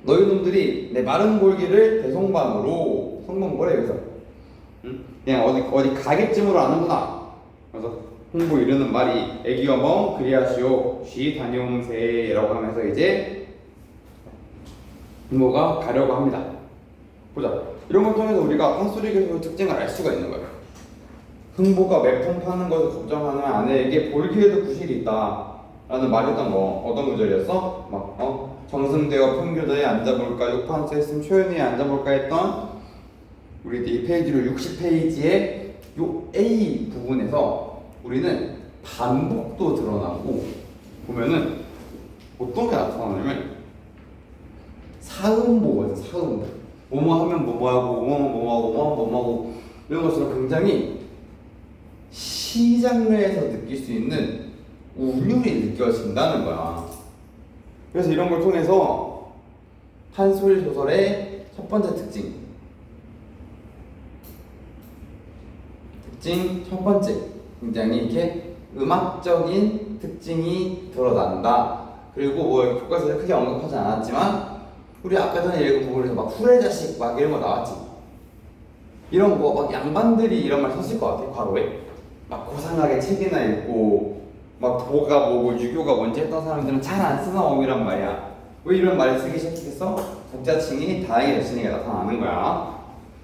너희 놈들이 내 마른 골기를 대성반으로 성공 뭐래 여기서 그냥 어디 가게쯤으로 아는구나. 그래서 홍보 이르는 말이 애기어멍 그리하시오 쉬 다녀옴세라고 하면서 이제 홍보가 가려고 합니다. 보자. 이런 걸 통해서 우리가 판소리 교수의 특징을 알 수가 있는 거예요. 흥보가 매품 파는 것을 걱정하는 아내에게 볼기에도 구실이 있다 라는 말했던 거 어떤 구절이었어? 정승되어 평교도에 앉아볼까 6판서 했으면 초연히에 앉아볼까 했던 우리 이 페이지로 60페이지의 요 A 부분에서 우리는 반복도 드러나고 보면은 어떤 게 나타나냐면 사음보거든. 사음보. 뭐뭐 하면 뭐뭐하고 뭐뭐하고 이런 것처럼 굉장히 시장르에서 느낄 수 있는 운율이 느껴진다는 거야. 그래서 이런 걸 통해서 판소리 소설의 첫 번째 특징 첫 번째 굉장히 이렇게 음악적인 특징이 드러난다. 그리고 뭐 교과서에 크게 언급하지 않았지만 우리 아까 전에 읽은 부분에서 막 후레자식 막 이런 거 나왔지. 이런 거 막 양반들이 이런 말 썼을 것 같아. 과거에 막 고상하게 책이나 읽고 막 도가 뭐고 유교가 뭔지 했던 사람들은 잘 안 쓰는 어휘란 말이야. 왜 이런 말을 쓰기 시작했어? 독자층이 다양해졌으니까 나타나는 거야.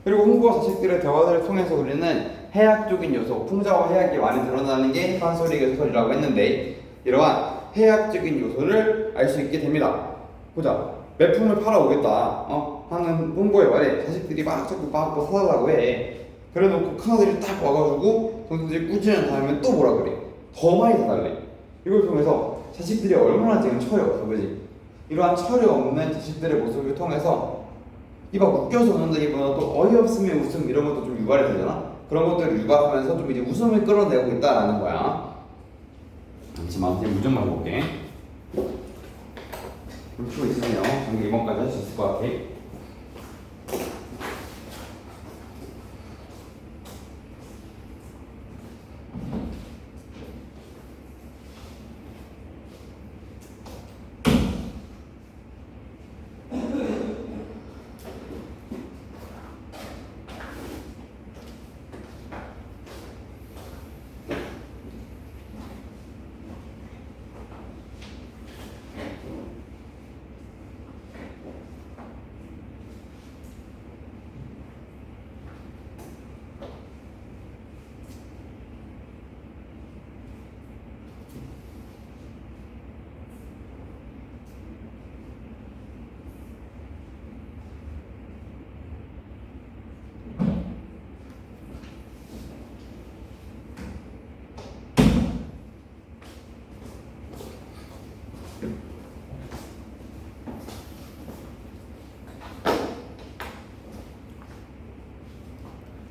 그리고 홍보와 자식들의 대화들을 통해서 우리는 해학적인 요소, 풍자와 해학이 많이 드러나는 게 판소리 소설이라고 했는데 이러한 해학적인 요소를 알 수 있게 됩니다. 보자. 매품을 팔아오겠다 하는 홍보의 말에 자식들이 막 자꾸 막 사달라고 해. 그래놓고 큰아들이 딱 와가지고 동생들이 꾸짖는 다음에 또 뭐라 그래. 더 많이 사달래. 이걸 통해서 자식들이 얼마나 지금 철이 없어, 그지? 이러한 철이 없는 자식들의 모습을 통해서 이 막 웃겨서 웃는다기보다 또 어이없으면 웃음 이런 것도 좀 유발이 되잖아. 그런 것들을 유발하면서 좀 이제 웃음을 끌어내고 있다라는 거야. 잠시만, 물 좀 마셔볼게. 물 피고 있으세요. 전기 2번까지 할 수 있을 것 같아.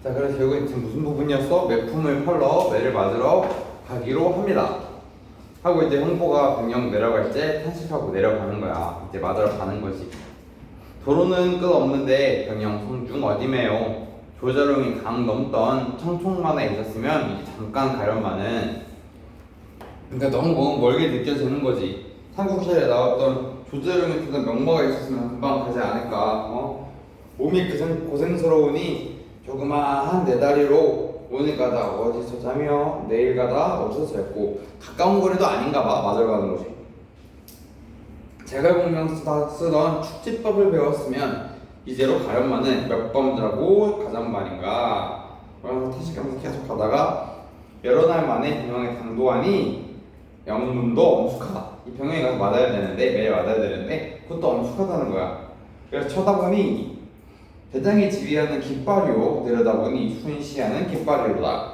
자, 그래서 결국에 지금 무슨 부분이었어? 매품을 팔러 매를 맞으러 가기로 합니다. 하고 이제 홍보가 병영 내려갈 때 탄식하고 내려가는 거야. 이제 맞으러 가는 거지. 도로는 끝없는데 병영 성중 어디매요? 조자룡이 강 넘던 청총만에 있었으면 이제 잠깐 가련만은 그러니까 너무 멀게 느껴지는 거지. 삼국시대에 나왔던 조자룡이 그런 명마가 있었으면 금방 가지 않을까. 몸이 고생스러우니 조그마한 네 다리로 오늘 가다 어디서 자며 내일 가다 어디서 잤고 가까운 거리도 아닌가 봐. 맞으러 가는 거지. 제갈공명 쓰던 축지법을 배웠으면 이제로 가련만은 몇 번 자고 가잔 말인가. 그러면서 타식하면서 계속 가다가 여러 날 만에 병영에 당도하니 영문도 엄숙하다. 이 병영에 가서 맞아야 되는데 매일 맞아야 되는데 그것도 엄숙하다는 거야. 그래서 쳐다보니 대장이 지휘하는 깃발이요 내려다보니 순시하는 깃발이로다.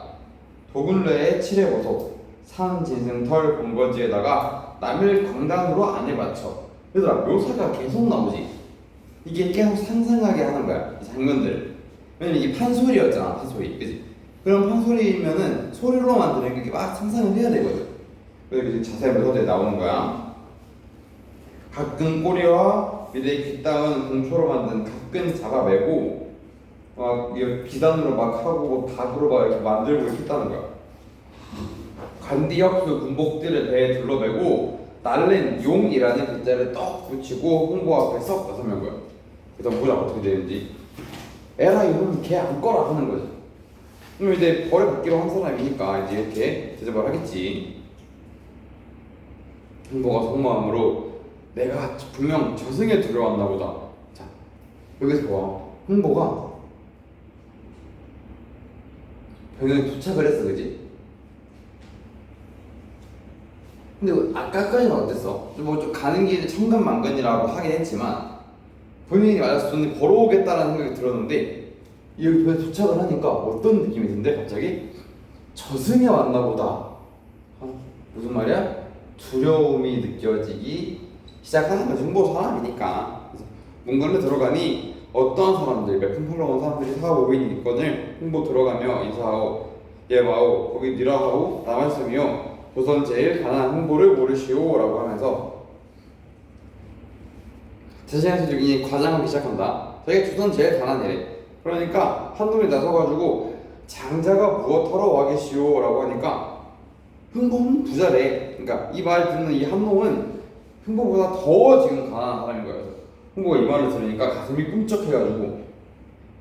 도굴레의 칠해보소 산진승털 본거지에다가 남일 광단으로 안에 받쳐. 얘들아 묘사가 계속 나오지. 이게 계속 상상하게 하는 거야 이 장면들을. 왜냐면 이게 판소리였잖아. 판소리 그지? 그럼 판소리면은 소리로만 들으니까 이렇게 막 상상을 해야 되거든. 그래서 이제 자세한 묘사들이 나오는 거야. 가끔 꼬리와 미래의 귓다운 공초로 만든 가끔 잡아매고 막 기단으로 막 하고 닭으로 막 이렇게 만들고 이렇게 했다는 거야. 관디역수 군복들을 배에 둘러매고 날랜 용이라는 글자를 떡 붙이고 홍보 앞에 썩 나서면 거야. 그래서 보자 어떻게 되는지. 에라 이놈 걔 안 꺼라 하는 거지. 그럼 이제 벌을 받기로 한 사람이니까 이제 이렇게 대접을 하겠지. 홍보가 속마음으로 내가 분명 저승에 들어왔나 보다. 여기서 봐. 흥보가 병영에 도착을 했어, 그지? 근데 아까까지는 어땠어? 좀 가는 길에 천근만근이라고 하긴 했지만 본인이 맞아서 돈을 벌어오겠다라는 생각이 들었는데 여기 병에 도착을 하니까 어떤 느낌이 든대? 갑자기 저승에 왔나 보다. 무슨 말이야? 두려움이 느껴지기 시작하는 거지. 흥보 사람이니까. 그래서 문간에 들어가니 어떤 사람들, 몇푼 팔러 온 사람들이 4,500인 있거늘 흥보 들어가며 인사하오 예마오 거기 니라하오 남았으며 조선 제일 가난한 흥보를 모르시오 라고 하면서 자신의 주인이 과장하기 시작한다. 자기가 조선 제일 가난이래. 그러니까 한놈이 나서가지고 장자가 무엇하러 와 계시오 라고 하니까 흥보는 부자래. 그러니까 이 말 듣는 이 한놈은 흥보보다 더 지금 가난한 사람인 거야. 흥보가 이 말을 들으니까 가슴이 꿈쩍해가지고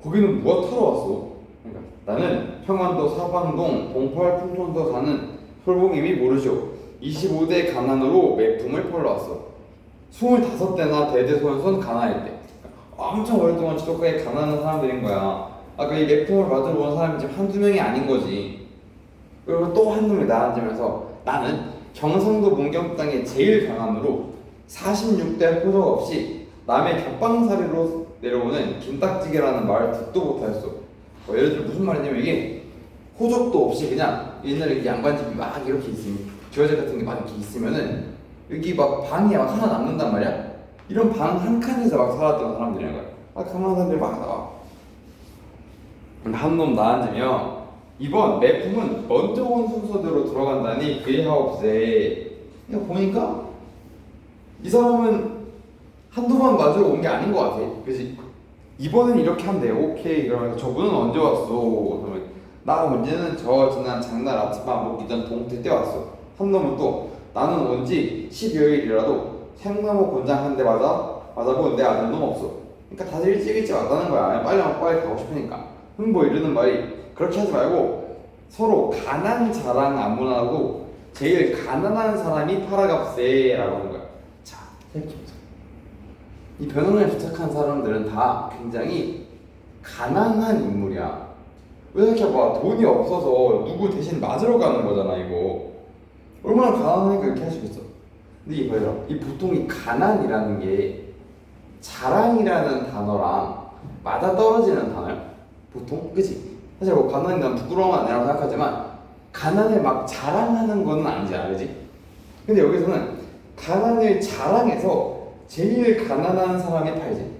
거기는 무엇하러 왔어? 그러니까 나는 평안도 사방동 봉팔 풍촌도 사는 솔봉임이 모르죠. 25대 가난으로 매품을 팔러 왔어. 25대나 대대손손 가난했대. 엄청 오랫동안 지독하게 가난한 사람들인 거야. 아까 이 매품을 받으러 온 사람이 지금 한두 명이 아닌 거지. 그리고 또 한 놈이 나앉으면서 나는 경상도 문경 땅의 제일 가난으로 46대 호적 없이 남의 겹방살이로 내려오는 김딱지게라는 말을 듣도 못하였어. 예를 들어 무슨 말이냐면 이게 호적도 없이 그냥 옛날에 이렇게 양반집이 막 이렇게 있으면 주어제 같은 게 막 이렇게 있으면은 여기 막 방이 막 하나 남는단 말이야. 이런 방 한 칸에서 막 살았던 사람들이란 거야. 가난한 사람들이 막 나와. 한 놈 나앉으며 이번 매품은 먼저 온 순서대로 들어간다니 그리하옵세. 이거 보니까 이 사람은 한두 번 맞으러 온 게 아닌 것 같아. 그지? 이번엔 이렇게 하면 돼. 오케이. 그러면 저분은 언제 왔어? 그러면 나 언제는 저 지난 장날 아침밥 먹기 전 동태 때 왔어. 한 놈은 또 나는 온지 12여일이라도 생나무 곤장 한 대 맞아본 내 아들 놈 없어. 그러니까 다들 일찍 왔다는 거야. 빨리 가고 싶으니까. 흥보 이러는 말이 그렇게 하지 말고 서로 가난 자랑 안문하고 제일 가난한 사람이 팔아갑세라고 하는 거야. 자, 생각해보자. 이 변호사에 도착한 사람들은 다 굉장히 가난한 인물이야. 왜 생각해봐. 돈이 없어서 누구 대신 맞으러 가는 거잖아 이거. 얼마나 가난하니까 이렇게 하시겠어. 근데 이 봐요. 이 보통 이 가난이라는 게 자랑이라는 단어랑 맞아떨어지는 단어야. 보통 그치? 사실 뭐 가난이 난 부끄러움은 아니라고 생각하지만 가난을 막 자랑하는 건 아니잖아, 그치? 근데 여기서는 가난을 자랑해서 제일 가난한 사람이 팔지.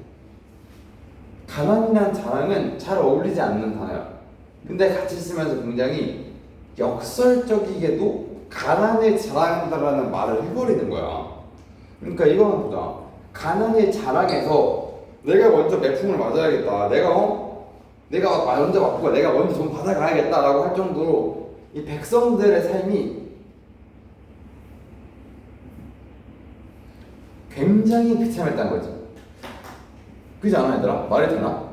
가난이란 자랑은 잘 어울리지 않는 단어야. 근데 같이 쓰면서 굉장히 역설적이게도 가난을 자랑한다라는 말을 해버리는 거야. 그러니까 이거는 보자. 가난을 자랑해서 내가 먼저 매품을 맞아야겠다. 내가 먼저 맞고 내가 먼저 돈 받아가야겠다라고 할 정도로 이 백성들의 삶이 굉장히 비참했다는 거지. 그렇지 않아 얘들아? 말이 되나?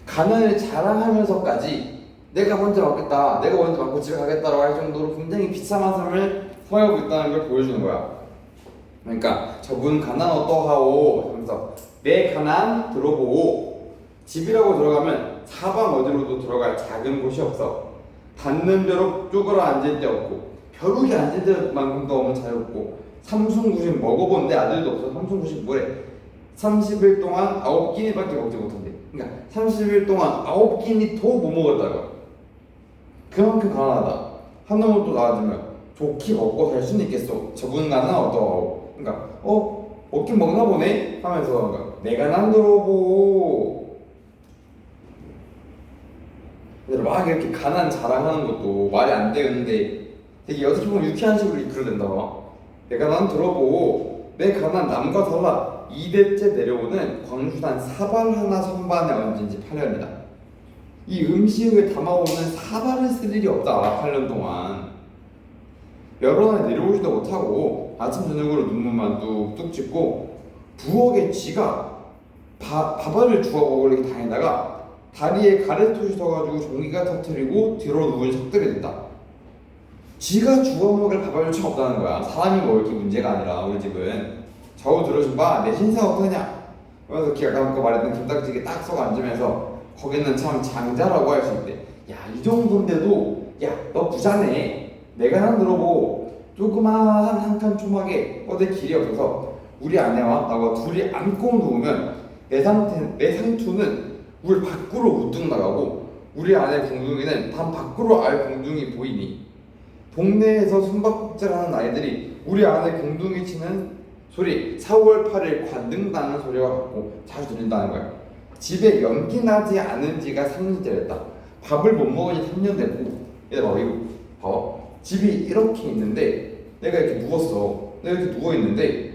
가난을 자랑하면서까지 내가 먼저 맞겠다, 내가 먼저 맞고 집에 가겠다라고 할 정도로 굉장히 비참한 삶을 살고 있다는 걸 보여주는 거야. 그러니까 저분 가난 어떠하오 하면서 내 가난 들어보오. 집이라고 들어가면 사방 어디로도 들어갈 작은 곳이 없어. 닿는 벼룩 쪼그러 앉을 데 없고 벼룩이 앉을 데만큼도 없는 자유롭고 삼순구식 먹어본 내 아들도 없어. 삼순구식 뭐래? 30일 동안 9끼니밖에 먹지 못한대. 그러니까 30일 동안 9끼니 더 못 먹었다고. 그만큼 가난하다. 한 놈을 또 나와주면 좋게 먹고 살 수는 있겠어. 저분 가난 어떠하오. 그러니까 먹긴 먹나 보네 하면서 그러니까 내가 난 들어보. 막 이렇게 가난 자랑하는 것도 말이 안 되는데 되게 어떻게 보면 유쾌한 식으로 이끌어낸다. 내가 난 들어보고 내 가난 남과 달라. 2대째 내려오는 광주산 사발 하나 선반에 얹은 지 8년이다. 이 음식을 담아오는 사발을 쓸 일이 없다. 8년 동안 여러 날 내려오지도 못하고 아침 저녁으로 눈물만 뚝뚝 찍고 부엌에 쥐가 밥알을 주워 먹으려고 다니다가 다리에 가래토시 서가지고 종이가 터트리고 뒤로 누운 적들이 된다. 쥐가 주워 먹을 밥알을 참 없다는 거야. 사람이 먹을 게 문제가 아니라 우리 집은. 좌우 들어준 바 내 신세 어떠냐. 그래서 아까 말했던 김딱지게 딱 서 앉으면서 거기는 참 장자라고 할 수 있대. 야, 이 정도인데도 야, 너 부자네. 내가 한 들어보 조그마한 한 칸 초막에 뻗을 길이 없어서 우리 아내와 나와 둘이 안고 누우면 내 상투는 물 밖으로 우뚝 나가고 우리 아내 공둥이는 단 밖으로 알 공둥이 보이니 동네에서 숨바꼭질하는 아이들이 우리 아내 공둥이 치는 소리 4월 8일 관등다는 소리가 같고 자주 들린다는 거야. 집에 연기 나지 않은 지가 3년째 됐다. 밥을 못 먹은 지 3년 됐고 얘들 봐봐 이거 봐봐 집이 이렇게 있는데 내가 이렇게 누웠어. 내가 이렇게 누워있는데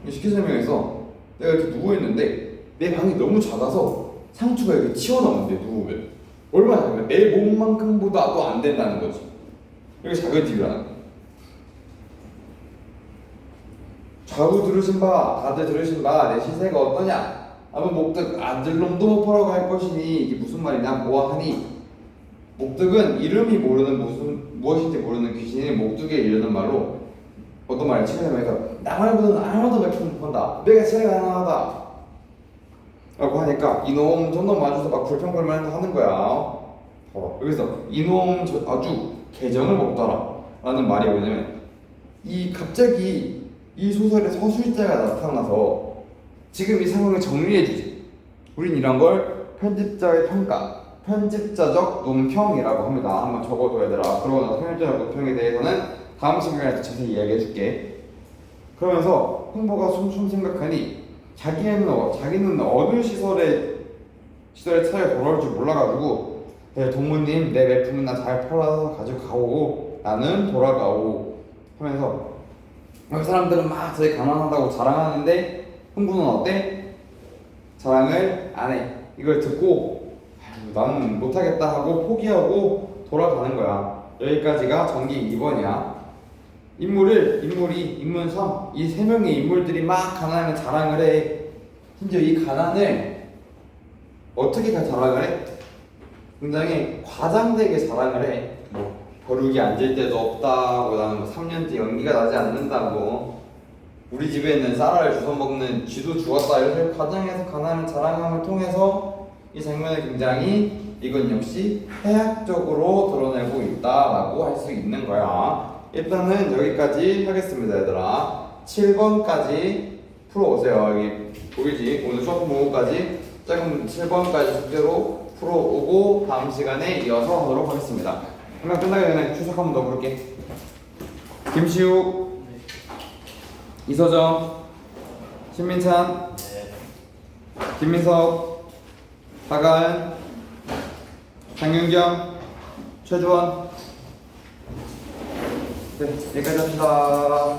쉽게 설명해서 내가 이렇게 누워있는데 내 방이 너무 작아서 상추가 이렇게 튀어나온대. 누우면 얼마나 작으면 내 몸만큼보다도 안 된다는 거지. 이렇게 작은 집이라는 거야. 좌우 들으신 바 다들 들으신 바 내 시세가 어떠냐. 아무 목득 아들놈도 못 보라고 할 것이니 이게 무슨 말이냐 보아하니 목득은 이름이 모르는 무엇인지 모르는 귀신이 목득에 이르는 말로 어떤 말을 치면서 나 말고는 아무도 몇 푼 못 번다. 내가 제일 가난하다 라고 하니까 이놈 저놈 마주서 막 불평불만 하는 거야. 여기서 이놈 아주 개정을 먹더라 라는 말이 뭐냐면 이 갑자기 이 소설의 서술자가 나타나서 지금 이 상황을 정리해주지. 우린 이런 걸 편집자의 평가, 편집자적 논평이라고 합니다. 한번 적어둬 얘들아. 그러고 나서 편집자적 논평에 대해서는 다음 시간에 자세히 이야기해줄게. 그러면서 흥보가 숨숨 생각하니 자기는 어느 시설에 차에 돌아올 줄 몰라가지고 동무님 내 매품은 나 잘 팔아서 가지고 가오. 나는 돌아가오 하면서 그 사람들은 막 되게 가난하다고 자랑하는데 흥부는 어때? 자랑을 안 해. 이걸 듣고 나는 못하겠다 하고 포기하고 돌아가는 거야. 여기까지가 전기 2번이야. 인물 3, 이 세 명의 인물들이 막 가난을 자랑을 해. 심지어 이 가난을 어떻게 자랑을 해? 굉장히 과장되게 자랑을 해. 뭐 벼룩이 앉을 데도 없다고, 나는 3년째 연기가 나지 않는다고, 우리 집에 있는 쌀알 주워 먹는 쥐도 죽었다, 이렇게 과장해서 가난을 자랑함을 통해서 이 장면을 굉장히 이건 역시 해학적으로 드러내고 있다라고 할 수 있는 거야. 일단은 여기까지 하겠습니다 얘들아. 7번까지 풀어오세요. 여기 보이지? 오늘 수학 모음까지 작은 7번까지 숙제로 풀어오고 다음 시간에 이어서 하도록 하겠습니다. 그러면 끝나기 전에 추석 한 번 더 부를게. 김시욱, 이서정, 신민찬, 김민석, 박아은, 장윤경, 최주원. 네, 여기까지 합시다.